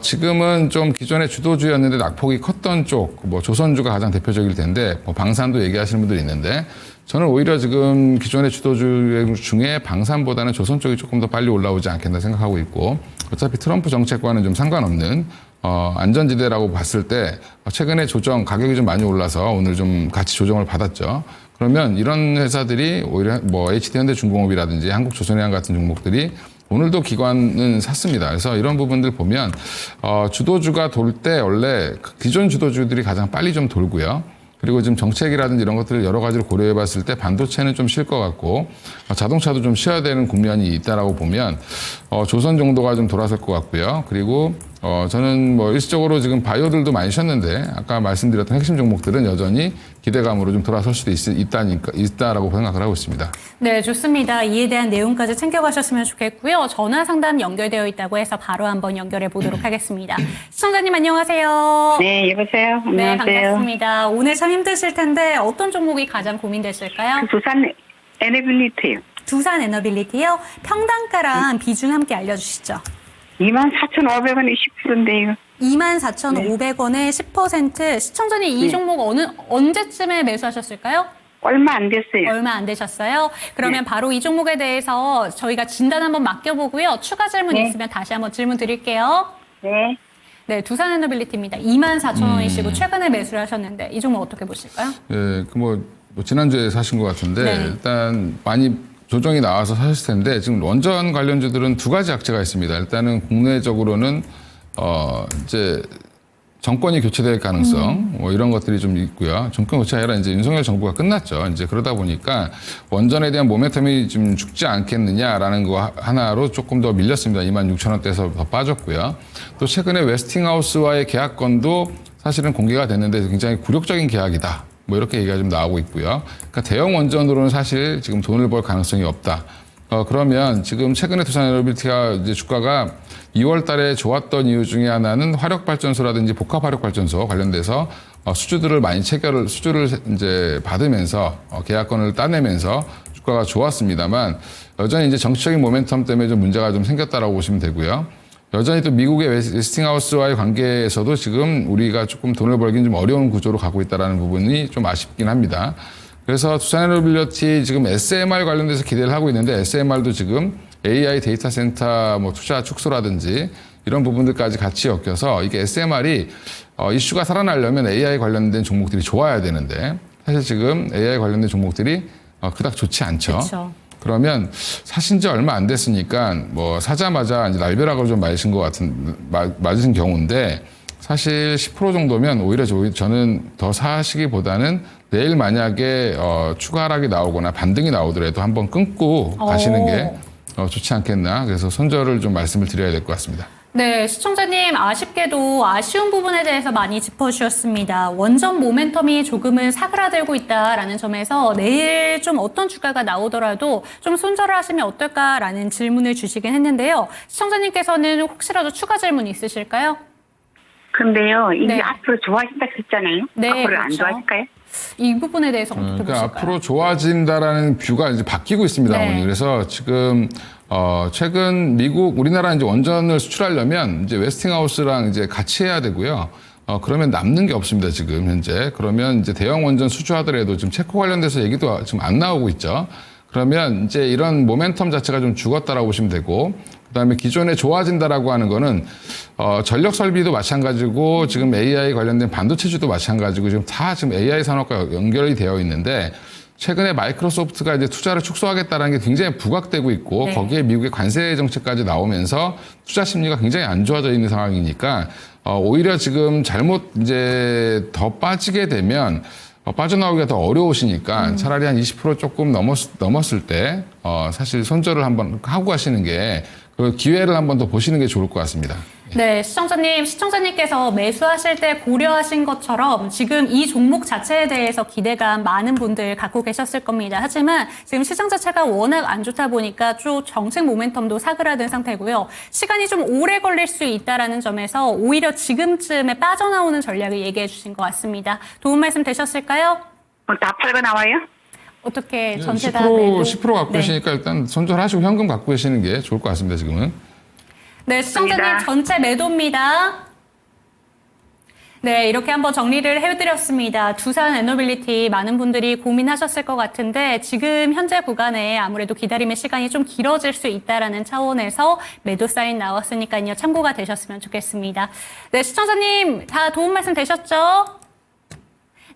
지금은 좀 기존의 주도주였는데 낙폭이 컸던 쪽, 뭐 조선주가 가장 대표적일 텐데 뭐 방산도 얘기하시는 분들이 있는데 저는 오히려 지금 기존의 주도주 중에 방산보다는 조선 쪽이 조금 더 빨리 올라오지 않겠나 생각하고 있고 어차피 트럼프 정책과는 좀 상관없는 안전지대라고 봤을 때 최근에 가격이 좀 많이 올라서 오늘 좀 같이 조정을 받았죠. 그러면 이런 회사들이 오히려 뭐 HD현대중공업이라든지 한국조선해양 같은 종목들이 오늘도 기관은 샀습니다. 그래서 이런 부분들 보면 주도주가 돌 때 원래 기존 주도주들이 가장 빨리 좀 돌고요. 그리고 지금 정책이라든지 이런 것들을 여러 가지를 고려해 봤을 때 반도체는 좀 쉴 것 같고 자동차도 좀 쉬어야 되는 국면이 있다라고 보면 조선 정도가 좀 돌아설 것 같고요. 그리고 저는 뭐 일시적으로 지금 바이오들도 많이 쉬었는데 아까 말씀드렸던 핵심 종목들은 여전히 기대감으로 좀 돌아설 수도 있다라고 생각을 하고 있습니다. 네, 좋습니다. 이에 대한 내용까지 챙겨가셨으면 좋겠고요. 전화 상담 연결되어 있다고 해서 바로 한번 연결해 보도록 하겠습니다. 시청자님 안녕하세요. 네, 여보세요. 네, 안녕하세요. 반갑습니다. 오늘 참 힘드실 텐데 어떤 종목이 가장 고민되실까요? 부산 에너빌리티요. 두산 에너빌리티요. 평단가랑 비중 함께 알려주시죠. 24,500원에 10%인데요. 24,500원에 10%. 시청자님 이 종목 언제쯤에 매수하셨을까요? 얼마 안 됐어요. 얼마 안 되셨어요? 그러면 바로 이 종목에 대해서 저희가 진단 한번 맡겨보고요. 추가 질문 있으면 다시 한번 질문 드릴게요. 네. 네, 두산 에너빌리티입니다. 24,000원이시고 최근에 매수를 하셨는데 이 종목 어떻게 보실까요? 예, 뭐 지난주에 사신 것 같은데 네. 일단 많이 조정이 나와서 사실 텐데 지금 원전 관련주들은 두 가지 악재가 있습니다. 일단은 국내적으로는 이제 정권이 교체될 가능성 뭐 이런 것들이 좀 있고요. 정권 교체가 아니라 이제 윤석열 정부가 끝났죠. 이제 그러다 보니까 원전에 대한 모멘텀이 좀 죽지 않겠느냐라는 거 하나로 조금 더 밀렸습니다. 26,000원대에서 더 빠졌고요. 또 최근에 웨스팅하우스와의 계약건도 사실은 공개가 됐는데 굉장히 굴욕적인 계약이다. 뭐 이렇게 얘기가 좀 나오고 있고요. 그러니까 대형 원전으로는 사실 지금 돈을 벌 가능성이 없다. 그러면 지금 최근에 두산에너빌리티가 이제 주가가 2월 달에 좋았던 이유 중에 하나는 화력발전소라든지 복합화력발전소 관련돼서 수주를 이제 받으면서 계약건을 따내면서 주가가 좋았습니다만 여전히 이제 정치적인 모멘텀 때문에 좀 문제가 좀 생겼다라고 보시면 되고요. 여전히 또 미국의 웨스팅하우스와의 관계에서도 지금 우리가 조금 돈을 벌기는 좀 어려운 구조로 가고 있다는 부분이 좀 아쉽긴 합니다. 그래서 두산에너빌리티 지금 SMR 관련돼서 기대를 하고 있는데 SMR도 지금 AI 데이터 센터 뭐 투자 축소라든지 이런 부분들까지 같이 엮여서 이게 SMR이 이슈가 살아나려면 AI 관련된 종목들이 좋아야 되는데 사실 지금 AI 관련된 종목들이 그닥 좋지 않죠. 그렇죠. 그러면 사신 지 얼마 안 됐으니까 뭐 사자마자 이제 날벼락으로 좀 맞으신 경우인데 사실 10% 정도면 오히려 저는 더 사시기보다는 내일 만약에 추가 하락이 나오거나 반등이 나오더라도 한번 끊고 가시는 게 좋지 않겠나. 그래서 손절을 좀 말씀을 드려야 될 것 같습니다. 네, 시청자님 아쉽게도 아쉬운 부분에 대해서 많이 짚어주셨습니다. 원전 모멘텀이 조금은 사그라들고 있다라는 점에서 내일 좀 어떤 주가가 나오더라도 좀 손절을 하시면 어떨까라는 질문을 주시긴 했는데요. 시청자님께서는 혹시라도 추가 질문 있으실까요? 근데요, 이게 네. 앞으로 좋아진다 했잖아요. 네, 앞으로 그렇죠. 안 좋아질까요? 이 부분에 대해서 어떻게 그러니까 보실까요? 앞으로 좋아진다라는 뷰가 이제 바뀌고 있습니다, 네. 어머니. 그래서 지금 최근 우리나라 이제 원전을 수출하려면 이제 웨스팅하우스랑 이제 같이 해야 되고요. 그러면 남는 게 없습니다, 지금 현재. 그러면 이제 대형 원전 수주하더라도 지금 체코 관련돼서 얘기도 지금 안 나오고 있죠. 그러면 이제 이런 모멘텀 자체가 좀 죽었다라고 보시면 되고, 그다음에 기존에 좋아진다라고 하는 거는 전력 설비도 마찬가지고 지금 AI 관련된 반도체주도 마찬가지고 지금 AI 산업과 연결이 되어 있는데 최근에 마이크로소프트가 이제 투자를 축소하겠다는 게 굉장히 부각되고 있고 네. 거기에 미국의 관세 정책까지 나오면서 투자 심리가 굉장히 안 좋아져 있는 상황이니까 오히려 지금 잘못 이제 더 빠지게 되면 빠져나오기가 더 어려우시니까 차라리 한 20% 조금 넘었을 때 사실 손절을 한번 하고 가시는 게 그 기회를 한번 더 보시는 게 좋을 것 같습니다. 네, 시청자님께서 매수하실 때 고려하신 것처럼 지금 이 종목 자체에 대해서 기대감 많은 분들 갖고 계셨을 겁니다. 하지만 지금 시장 자체가 워낙 안 좋다 보니까 쭉 정책 모멘텀도 사그라든 상태고요. 시간이 좀 오래 걸릴 수 있다라는 점에서 오히려 지금쯤에 빠져나오는 전략을 얘기해 주신 것 같습니다. 도움 말씀 되셨을까요? 다 팔고 나와요? 어떻게 전체 다 10% 갖고 네. 계시니까 일단 손절하시고 현금 갖고 계시는 게 좋을 것 같습니다, 지금은. 네, 시청자님 맞습니다. 전체 매도입니다. 네, 이렇게 한번 정리를 해드렸습니다. 두산 에너빌리티 많은 분들이 고민하셨을 것 같은데 지금 현재 구간에 아무래도 기다림의 시간이 좀 길어질 수 있다라는 차원에서 매도 사인 나왔으니까요. 참고가 되셨으면 좋겠습니다. 네, 시청자님 다 도움 말씀 되셨죠?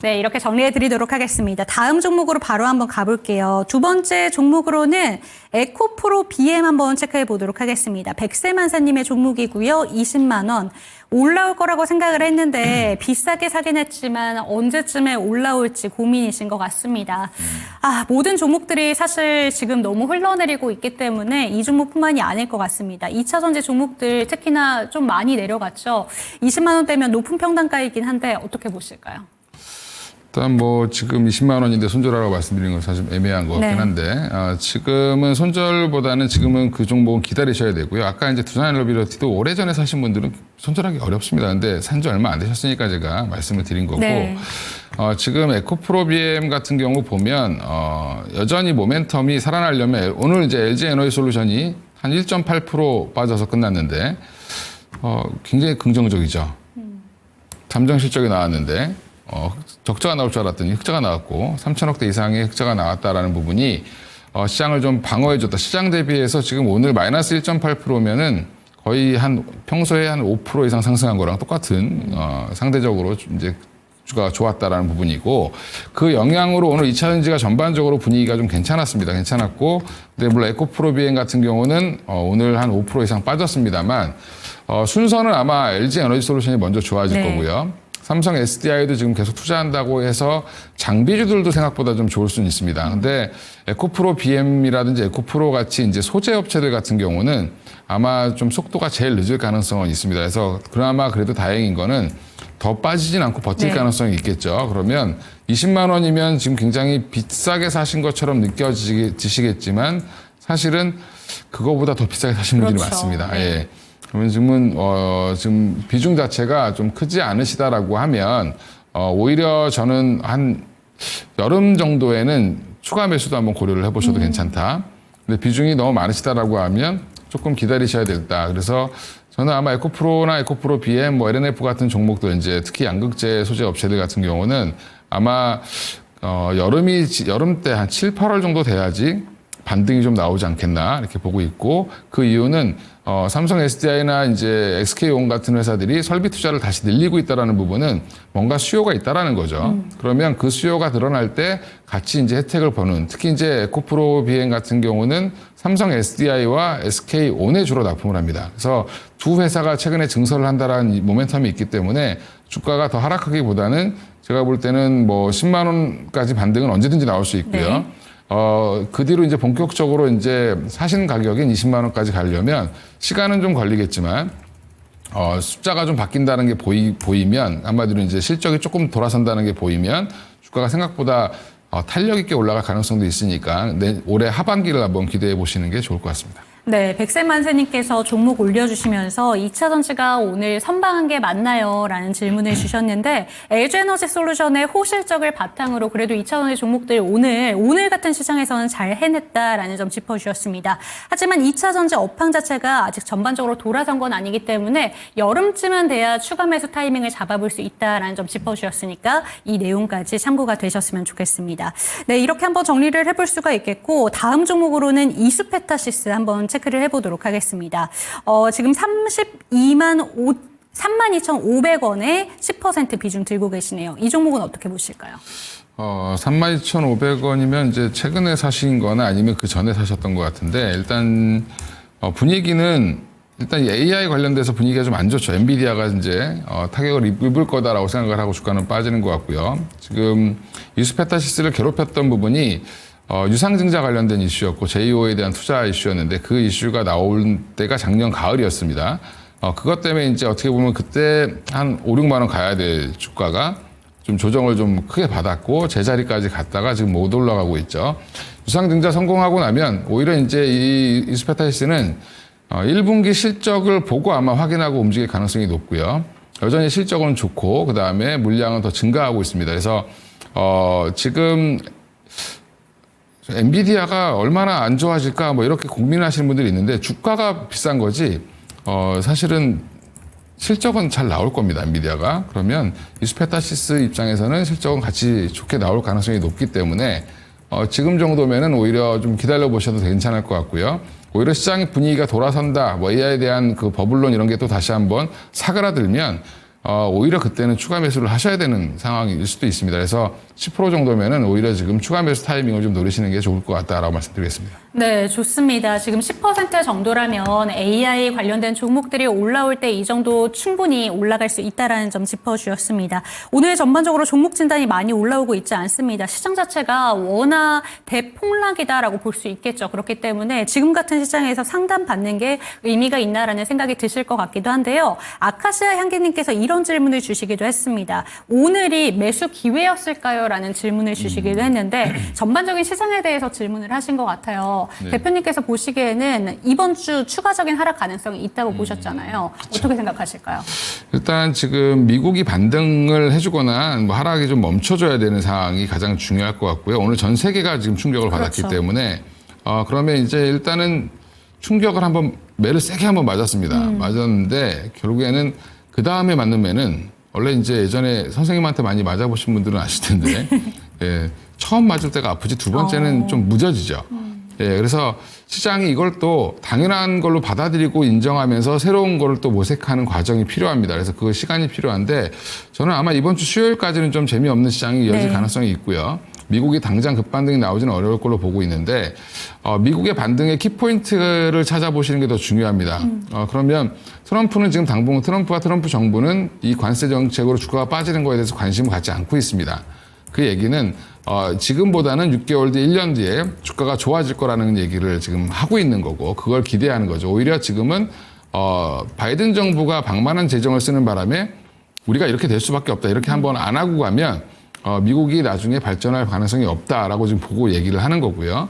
네, 이렇게 정리해 드리도록 하겠습니다. 다음 종목으로 바로 한번 가볼게요. 두 번째 종목으로는 에코프로 BM 한번 체크해 보도록 하겠습니다. 백세만사님의 종목이고요. 20만 원. 올라올 거라고 생각을 했는데 비싸게 사긴 했지만 언제쯤에 올라올지 고민이신 것 같습니다. 모든 종목들이 사실 지금 너무 흘러내리고 있기 때문에 이 종목뿐만이 아닐 것 같습니다. 2차전지 종목들 특히나 좀 많이 내려갔죠. 20만 원대면 높은 평단가이긴 한데 어떻게 보실까요? 일단 뭐 지금 20만 원인데 손절하라고 말씀드린 건 사실 애매한 것 같긴 네. 한데 지금은 손절보다는 지금은 그 종목은 기다리셔야 되고요. 아까 이제 두산 에너빌리티도 오래전에 사신 분들은 손절하기 어렵습니다. 근데 산지 얼마 안 되셨으니까 제가 말씀을 드린 거고 네. 지금 에코프로 BM 같은 경우 보면 여전히 모멘텀이 살아나려면 오늘 이제 LG 에너지 솔루션이 한 1.8% 빠져서 끝났는데 굉장히 긍정적이죠. 잠정 실적이 나왔는데 적자가 나올 줄 알았더니 흑자가 나왔고 3천억대 이상의 흑자가 나왔다라는 부분이 시장을 좀 방어해줬다. 시장 대비해서 지금 오늘 마이너스 1.8%면은 거의 한 평소에 한 5% 이상 상승한 거랑 똑같은 상대적으로 이제 주가 좋았다라는 부분이고 그 영향으로 오늘 2차전지가 전반적으로 분위기가 좀 괜찮았습니다. 괜찮았고 근데 물론 에코프로 BM 같은 경우는 오늘 한 5% 이상 빠졌습니다만 순서는 아마 LG 에너지 솔루션이 먼저 좋아질 네. 거고요. 삼성 SDI도 지금 계속 투자한다고 해서 장비주들도 생각보다 좀 좋을 수는 있습니다. 근데 에코프로 BM이라든지 에코프로 같이 이제 소재 업체들 같은 경우는 아마 좀 속도가 제일 늦을 가능성은 있습니다. 그래서 그나마 그래도 다행인 거는 더 빠지진 않고 버틸 네. 가능성이 있겠죠. 그러면 20만 원이면 지금 굉장히 비싸게 사신 것처럼 느껴지시겠지만 사실은 그거보다 더 비싸게 사신 분들이 그렇죠. 많습니다. 네. 예. 그러면 지금은 지금 비중 자체가 좀 크지 않으시다라고 하면 오히려 저는 한 여름 정도에는 추가 매수도 한번 고려를 해보셔도 괜찮다. 근데 비중이 너무 많으시다라고 하면 조금 기다리셔야 되겠다. 그래서 저는 아마 에코프로나 에코프로 BM, 뭐 LNF 같은 종목도 이제 특히 양극재 소재 업체들 같은 경우는 아마 여름 때 한 7, 8월 정도 돼야지 반등이 좀 나오지 않겠나 이렇게 보고 있고 그 이유는 삼성 SDI나 이제 SK온 같은 회사들이 설비 투자를 다시 늘리고 있다라는 부분은 뭔가 수요가 있다라는 거죠. 그러면 그 수요가 드러날 때 같이 이제 혜택을 보는 특히 이제 에코프로 BM 같은 경우는 삼성 SDI와 SK온에 주로 납품을 합니다. 그래서 두 회사가 최근에 증설을 한다라는 모멘텀이 있기 때문에 주가가 더 하락하기보다는 제가 볼 때는 뭐 10만 원까지 반등은 언제든지 나올 수 있고요. 네. 그 뒤로 이제 본격적으로 이제 사신 가격인 20만 원까지 가려면 시간은 좀 걸리겠지만, 숫자가 좀 바뀐다는 게 보이면, 한마디로 이제 실적이 조금 돌아선다는 게 보이면, 주가가 생각보다 탄력 있게 올라갈 가능성도 있으니까, 올해 하반기를 한번 기대해 보시는 게 좋을 것 같습니다. 네, 백세만세님께서 종목 올려주시면서 2차전지가 오늘 선방한 게 맞나요? 라는 질문을 주셨는데 LG에너지 솔루션의 호실적을 바탕으로 그래도 2차전지 종목들 오늘 같은 시장에서는 잘 해냈다라는 점 짚어주셨습니다. 하지만 2차전지 업황 자체가 아직 전반적으로 돌아선 건 아니기 때문에 여름쯤은 돼야 추가 매수 타이밍을 잡아볼 수 있다라는 점 짚어주셨으니까 이 내용까지 참고가 되셨으면 좋겠습니다. 네, 이렇게 한번 정리를 해볼 수가 있겠고 다음 종목으로는 이수페타시스 한번 체크를 해보도록 하겠습니다. 지금 32,500원에 10% 비중 들고 계시네요. 이 종목은 어떻게 보실까요? 32,500원이면 이제 최근에 사신 거나 아니면 그 전에 사셨던 것 같은데 일단 분위기는 일단 AI 관련돼서 분위기가 좀 안 좋죠. 엔비디아가 이제 타격을 입을 거다라고 생각을 하고 주가는 빠지는 것 같고요. 지금 이수페타시스를 괴롭혔던 부분이 유상증자 관련된 이슈였고 JO에 대한 투자 이슈였는데 그 이슈가 나올 때가 작년 가을이었습니다. 그것 때문에 이제 어떻게 보면 그때 한 5, 6만 원 가야 될 주가가 좀 조정을 좀 크게 받았고 제자리까지 갔다가 지금 못 올라가고 있죠. 유상증자 성공하고 나면 오히려 이제 이 이수페타시스는 1분기 실적을 보고 아마 확인하고 움직일 가능성이 높고요. 여전히 실적은 좋고 그다음에 물량은 더 증가하고 있습니다. 그래서 지금 엔비디아가 얼마나 안 좋아질까 뭐 이렇게 고민하시는 분들이 있는데 주가가 비싼 거지 사실은 실적은 잘 나올 겁니다. 엔비디아가. 그러면 이수페타시스 입장에서는 실적은 같이 좋게 나올 가능성이 높기 때문에 지금 정도면은 오히려 좀 기다려 보셔도 괜찮을 것 같고요. 오히려 시장 분위기가 돌아선다, 뭐 AI에 대한 그 버블론 이런 게 또 다시 한번 사그라들면 오히려 그때는 추가 매수를 하셔야 되는 상황일 수도 있습니다. 그래서 10% 정도면은 오히려 지금 추가 매수 타이밍을 좀 노리시는 게 좋을 것 같다라고 말씀드리겠습니다. 네, 좋습니다. 지금 10% 정도라면 AI 관련된 종목들이 올라올 때 이 정도 충분히 올라갈 수 있다라는 점 짚어주셨습니다. 오늘 전반적으로 종목 진단이 많이 올라오고 있지 않습니다. 시장 자체가 워낙 대폭락이다라고 볼 수 있겠죠. 그렇기 때문에 지금 같은 시장에서 상담받는 게 의미가 있나라는 생각이 드실 것 같기도 한데요. 아카시아 향기님께서 이런 질문을 주시기도 했습니다. 오늘이 매수 기회였을까요? 라는 질문을 주시기도 했는데 전반적인 시장에 대해서 질문을 하신 것 같아요. 네. 대표님께서 보시기에는 이번 주 추가적인 하락 가능성이 있다고 보셨잖아요. 어떻게 생각하실까요? 일단 지금 미국이 반등을 해주거나 뭐 하락이 좀 멈춰줘야 되는 상황이 가장 중요할 것 같고요. 오늘 전 세계가 지금 충격을 받았기 그렇죠. 때문에 그러면 이제 일단은 충격을 한번 매를 세게 한번 맞았습니다. 맞았는데 결국에는 그 다음에 맞는 매는 원래 이제 예전에 선생님한테 많이 맞아보신 분들은 아실 텐데 예, 처음 맞을 때가 아프지 두 번째는 좀 무뎌지죠. 예, 그래서 시장이 이걸 또 당연한 걸로 받아들이고 인정하면서 새로운 거를 또 모색하는 과정이 필요합니다. 그래서 그 시간이 필요한데 저는 아마 이번 주 수요일까지는 좀 재미없는 시장이 이어질 가능성이 있고요. 미국이 당장 급반등이 나오지는 어려울 걸로 보고 있는데 미국의 반등의 키포인트를 찾아보시는 게 더 중요합니다. 그러면 트럼프는 지금 당분 트럼프와 트럼프 정부는 이 관세 정책으로 주가가 빠지는 거에 대해서 관심을 갖지 않고 있습니다. 그 얘기는 지금보다는 6개월 뒤, 1년 뒤에 주가가 좋아질 거라는 얘기를 지금 하고 있는 거고 그걸 기대하는 거죠. 오히려 지금은 바이든 정부가 방만한 재정을 쓰는 바람에 우리가 이렇게 될 수밖에 없다. 이렇게 한번 안 하고 가면 미국이 나중에 발전할 가능성이 없다라고 지금 보고 얘기를 하는 거고요.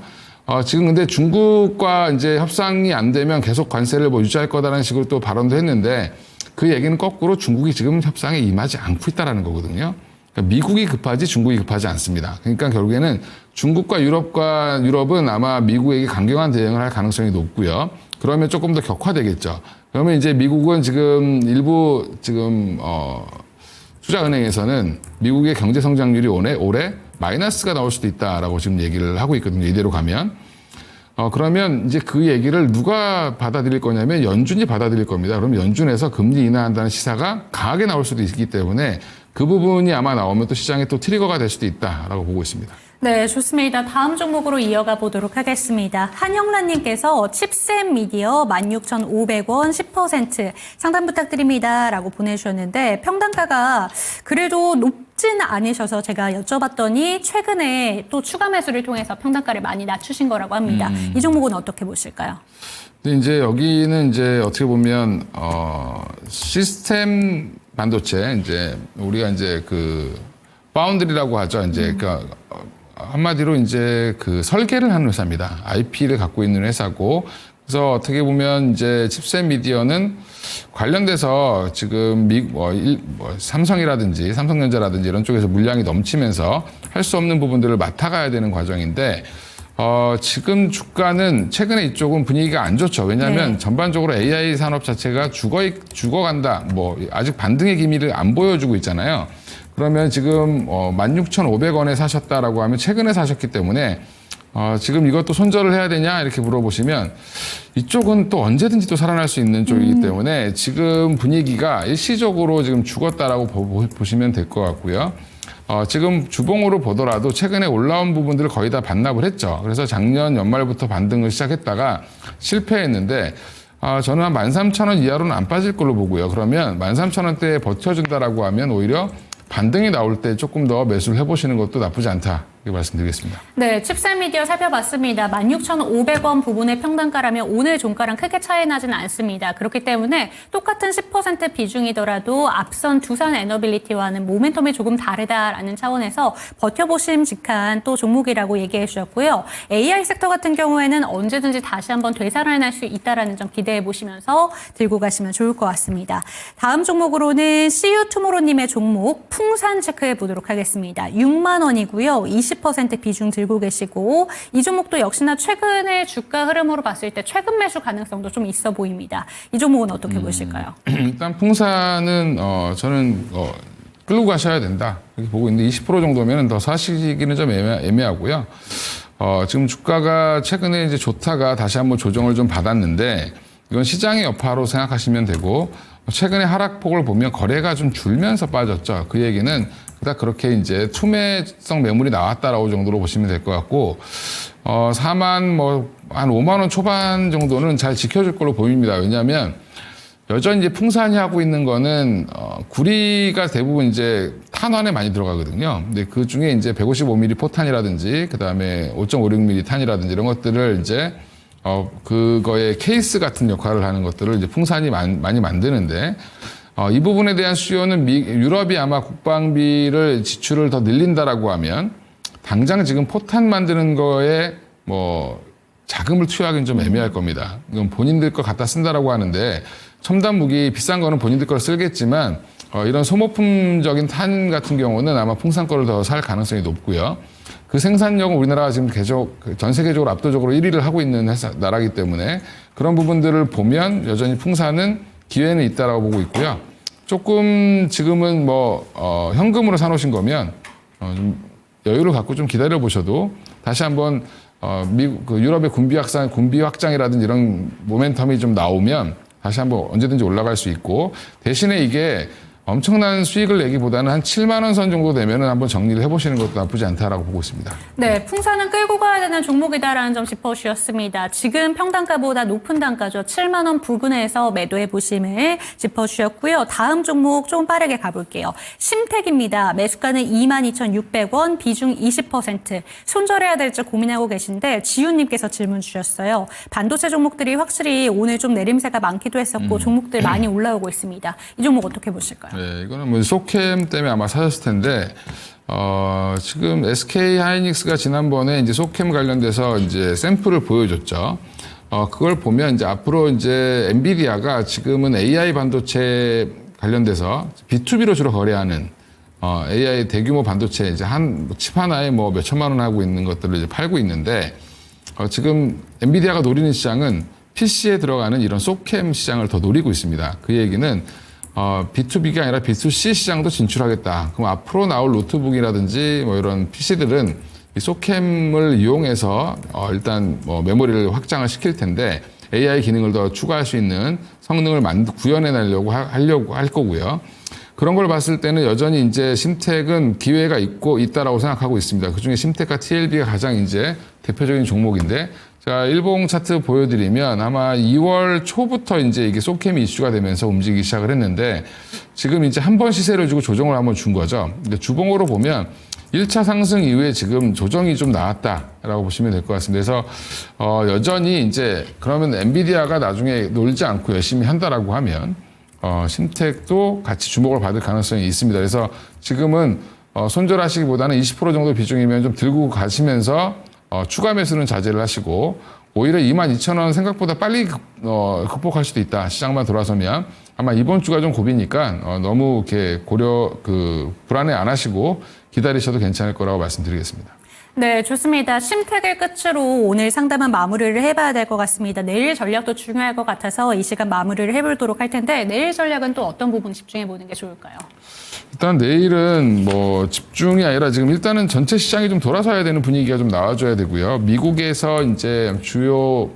지금 근데 중국과 이제 협상이 안 되면 계속 관세를 뭐 유지할 거다라는 식으로 또 발언도 했는데 그 얘기는 거꾸로 중국이 지금 협상에 임하지 않고 있다라는 거거든요. 그러니까 미국이 급하지 중국이 급하지 않습니다. 그러니까 결국에는 중국과 유럽은 아마 미국에게 강경한 대응을 할 가능성이 높고요. 그러면 조금 더 격화되겠죠. 그러면 이제 미국은 지금 일부 지금 투자은행에서는 미국의 경제 성장률이 올해 마이너스가 나올 수도 있다라고 지금 얘기를 하고 있거든요. 이대로 가면. 그러면 이제 그 얘기를 누가 받아들일 거냐면 연준이 받아들일 겁니다. 그럼 연준에서 금리 인하한다는 시사가 강하게 나올 수도 있기 때문에 그 부분이 아마 나오면 또 시장에 또 트리거가 될 수도 있다라고 보고 있습니다. 네, 좋습니다. 다음 종목으로 이어가 보도록 하겠습니다. 한영란님께서 칩셋 미디어 16,500원 10% 상담 부탁드립니다. 라고 보내주셨는데 평단가가 그래도 높진 않으셔서 제가 여쭤봤더니 최근에 또 추가 매수를 통해서 평단가를 많이 낮추신 거라고 합니다. 이 종목은 어떻게 보실까요? 근데 이제 여기는 이제 어떻게 보면 시스템 반도체 이제 우리가 이제 그 파운드리라고 하죠. 이제 그러니까 한마디로 이제 그 설계를 하는 회사입니다. IP를 갖고 있는 회사고 그래서 어떻게 보면 이제 칩셋 미디어는 관련돼서 지금 삼성이라든지 삼성전자라든지 이런 쪽에서 물량이 넘치면서 할 수 없는 부분들을 맡아가야 되는 과정인데 지금 주가는 최근에 이쪽은 분위기가 안 좋죠. 왜냐하면 전반적으로 AI 산업 자체가 죽어간다. 뭐 아직 반등의 기미를 안 보여주고 있잖아요. 그러면 지금 16,500원에 사셨다라고 하면 최근에 사셨기 때문에 지금 이것도 손절을 해야 되냐 이렇게 물어보시면 이쪽은 또 언제든지 또 살아날 수 있는 쪽이기 때문에 지금 분위기가 일시적으로 지금 죽었다라고 보시면 될 것 같고요. 지금 주봉으로 보더라도 최근에 올라온 부분들을 거의 다 반납을 했죠. 그래서 작년 연말부터 반등을 시작했다가 실패했는데 저는 한 13,000원 이하로는 안 빠질 걸로 보고요. 그러면 13,000원대에 버텨준다라고 하면 오히려 반등이 나올 때 조금 더 매수를 해보시는 것도 나쁘지 않다. 이렇게 말씀드리겠습니다. 네, 칩셀미디어 살펴봤습니다. 16,500원 부분의 평단가라면 오늘 종가랑 크게 차이 나지는 않습니다. 그렇기 때문에 똑같은 10% 비중이더라도 앞선 두산 에너빌리티와는 모멘텀이 조금 다르다라는 차원에서 버텨보심직한 또 종목이라고 얘기해 주셨고요. AI 섹터 같은 경우에는 언제든지 다시 한번 되살아날 수 있다라는 점 기대해 보시면서 들고 가시면 좋을 것 같습니다. 다음 종목으로는 CU투모로님의 종목 풍산 체크해 보도록 하겠습니다. 6만 원이고요. 20% 비중 들고 계시고 이 종목도 역시나 최근의 주가 흐름으로 봤을 때 최근 매수 가능성도 좀 있어 보입니다. 이 종목은 어떻게 보실까요? 일단 풍산은 저는 끌고 가셔야 된다 이렇게 보고 있는데 20% 정도면 더 사시기는 좀 애매하고요. 지금 주가가 최근에 이제 좋다가 다시 한번 조정을 좀 받았는데 이건 시장의 여파로 생각하시면 되고 최근에 하락폭을 보면 거래가 좀 줄면서 빠졌죠. 그 얘기는 그닥 그렇게 이제 투매성 매물이 나왔다라고 정도로 보시면 될 것 같고 4만 한 5만 원 초반 정도는 잘 지켜줄 걸로 보입니다. 왜냐하면 여전히 이제 풍산이 하고 있는 거는 구리가 대부분 이제 탄환에 많이 들어가거든요. 근데 그 중에 이제 155mm 포탄이라든지 그다음에 5.56mm 탄이라든지 이런 것들을 이제 그거의 케이스 같은 역할을 하는 것들을 이제 풍산이 많이 만드는데 이 부분에 대한 수요는 유럽이 아마 국방비를 지출을 더 늘린다라고 하면 당장 지금 포탄 만드는 거에 자금을 투여하기는 좀 애매할 겁니다. 이건 본인들 거 갖다 쓴다라고 하는데 첨단 무기 비싼 거는 본인들 걸 쓰겠지만 이런 소모품적인 탄 같은 경우는 아마 풍산 거를 더 살 가능성이 높고요. 그 생산력은 우리나라가 지금 계속 전 세계적으로 압도적으로 1위를 하고 있는 나라이기 때문에 그런 부분들을 보면 여전히 풍산은 기회는 있다라고 보고 있고요. 조금 지금은 현금으로 사놓으신 거면 좀 여유를 갖고 좀 기다려 보셔도 다시 한번 유럽의 군비 확장이라든지 이런 모멘텀이 좀 나오면 다시 한번 언제든지 올라갈 수 있고 대신에 이게 엄청난 수익을 내기보다는 한 7만 원 선 정도 되면 한번 정리를 해보시는 것도 나쁘지 않다라고 보고 있습니다. 네, 풍산은 끌고 가야 되는 종목이다라는 점 짚어주셨습니다. 지금 평단가보다 높은 단가죠. 7만 원 부근에서 매도해 보심을 짚어주셨고요. 다음 종목 좀 빠르게 가볼게요. 심택입니다. 매수가는 22,600원, 비중 20%. 손절해야 될지 고민하고 계신데 지훈님께서 질문 주셨어요. 반도체 종목들이 확실히 오늘 좀 내림세가 많기도 했었고 종목들 많이 올라오고 있습니다. 이 종목 어떻게 보실까요? 네, 이거는 소캠 때문에 아마 사셨을 텐데, 지금 SK 하이닉스가 지난번에 이제 소캠 관련돼서 이제 샘플을 보여줬죠. 그걸 보면 이제 앞으로 이제 엔비디아가 지금은 AI 반도체 관련돼서 B2B로 주로 거래하는 AI 대규모 반도체 이제 칩 하나에 몇 천만 원 하고 있는 것들을 이제 팔고 있는데, 지금 엔비디아가 노리는 시장은 PC에 들어가는 이런 소캠 시장을 더 노리고 있습니다. 그 얘기는 B2B가 아니라 B2C 시장도 진출하겠다. 그럼 앞으로 나올 노트북이라든지 이런 PC들은 이 소캠을 이용해서 일단 메모리를 확장을 시킬 텐데 AI 기능을 더 추가할 수 있는 성능을 구현해내려고 하려고 할 거고요. 그런 걸 봤을 때는 여전히 이제 심텍은 기회가 있다라고 생각하고 있습니다. 그중에 심텍과 TLB가 가장 이제 대표적인 종목인데 제가 일봉 차트 보여드리면 아마 2월 초부터 이제 이게 소캠이 이슈가 되면서 움직이기 시작을 했는데 지금 이제 한 번 시세를 주고 조정을 한번 준 거죠. 근데 주봉으로 보면 1차 상승 이후에 지금 조정이 좀 나왔다라고 보시면 될 것 같습니다. 그래서 여전히 이제 그러면 엔비디아가 나중에 놀지 않고 열심히 한다라고 하면 심텍도 같이 주목을 받을 가능성이 있습니다. 그래서 지금은 손절하시기보다는 20% 정도 비중이면 좀 들고 가시면서 추가 매수는 자제를 하시고 오히려 22,000원 생각보다 빨리 극복할 수도 있다. 시장만 돌아서면 아마 이번 주가 좀 고비니까 너무 이렇게 불안해 안 하시고 기다리셔도 괜찮을 거라고 말씀드리겠습니다. 네, 좋습니다. 심택을 끝으로 오늘 상담은 마무리를 해봐야 될 것 같습니다. 내일 전략도 중요할 것 같아서 이 시간 마무리를 해보도록 할 텐데 내일 전략은 또 어떤 부분 집중해보는 게 좋을까요? 일단 내일은 집중이 아니라 지금 일단은 전체 시장이 좀 돌아서야 되는 분위기가 좀 나와줘야 되고요. 미국에서 이제 주요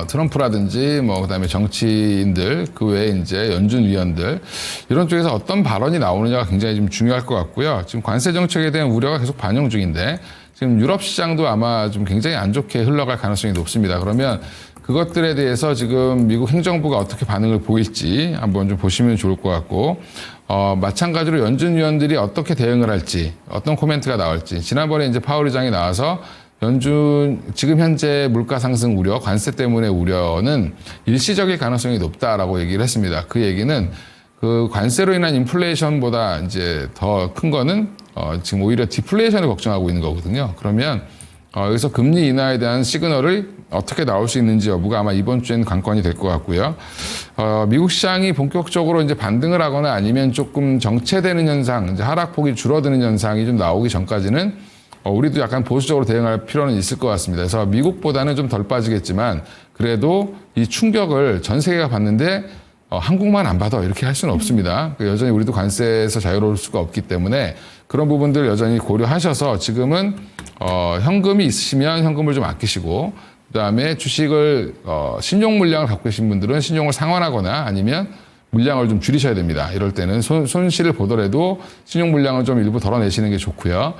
트럼프라든지 그다음에 정치인들 그 외에 이제 연준 위원들 이런 쪽에서 어떤 발언이 나오느냐가 굉장히 좀 중요할 것 같고요. 지금 관세 정책에 대한 우려가 계속 반영 중인데 지금 유럽 시장도 아마 좀 굉장히 안 좋게 흘러갈 가능성이 높습니다. 그러면 그것들에 대해서 지금 미국 행정부가 어떻게 반응을 보일지 한번 좀 보시면 좋을 것 같고 마찬가지로 연준위원들이 어떻게 대응을 할지, 어떤 코멘트가 나올지. 지난번에 이제 파월 의장이 나와서 지금 현재 물가 상승 우려, 관세 때문에 우려는 일시적일 가능성이 높다라고 얘기를 했습니다. 그 얘기는 그 관세로 인한 인플레이션보다 이제 더 큰 거는 지금 오히려 디플레이션을 걱정하고 있는 거거든요. 그러면 여기서 금리 인하에 대한 시그널을 어떻게 나올 수 있는지 여부가 아마 이번 주에는 관건이 될 것 같고요. 미국 시장이 본격적으로 이제 반등을 하거나 아니면 조금 정체되는 현상, 이제 하락폭이 줄어드는 현상이 좀 나오기 전까지는 우리도 약간 보수적으로 대응할 필요는 있을 것 같습니다. 그래서 미국보다는 좀 덜 빠지겠지만 그래도 이 충격을 전 세계가 받는데 한국만 안 받아 이렇게 할 수는 없습니다. 여전히 우리도 관세에서 자유로울 수가 없기 때문에 그런 부분들 여전히 고려하셔서 지금은 현금이 있으시면 현금을 좀 아끼시고 그다음에 주식을 신용 물량을 갖고 계신 분들은 신용을 상환하거나 아니면 물량을 좀 줄이셔야 됩니다. 이럴 때는 손실을 보더라도 신용 물량을 좀 일부 덜어내시는 게 좋고요.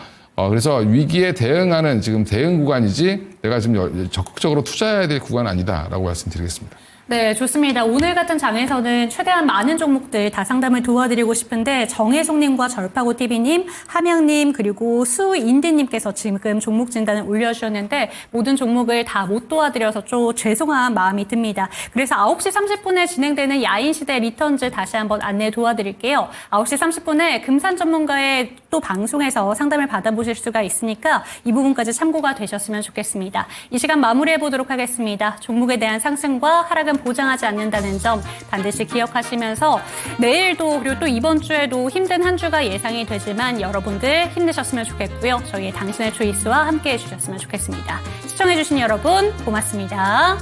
그래서 위기에 대응하는 지금 대응 구간이지 내가 지금 적극적으로 투자해야 될 구간은 아니다라고 말씀드리겠습니다. 네, 좋습니다. 오늘 같은 장에서는 최대한 많은 종목들 다 상담을 도와드리고 싶은데 정혜송님과 절파고TV님, 함영님 그리고 수인디님께서 지금 종목 진단을 올려주셨는데 모든 종목을 다 못 도와드려서 좀 죄송한 마음이 듭니다. 그래서 9시 30분에 진행되는 야인시대 리턴즈 다시 한번 안내 도와드릴게요. 9시 30분에 금산 전문가의 또 방송에서 상담을 받아보실 수가 있으니까 이 부분까지 참고가 되셨으면 좋겠습니다. 이 시간 마무리해보도록 하겠습니다. 종목에 대한 상승과 하락은 보장하지 않는다는 점 반드시 기억하시면서 내일도 그리고 또 이번 주에도 힘든 한 주가 예상이 되지만 여러분들 힘내셨으면 좋겠고요. 저희의 당신의 초이스와 함께해 주셨으면 좋겠습니다. 시청해 주신 여러분 고맙습니다.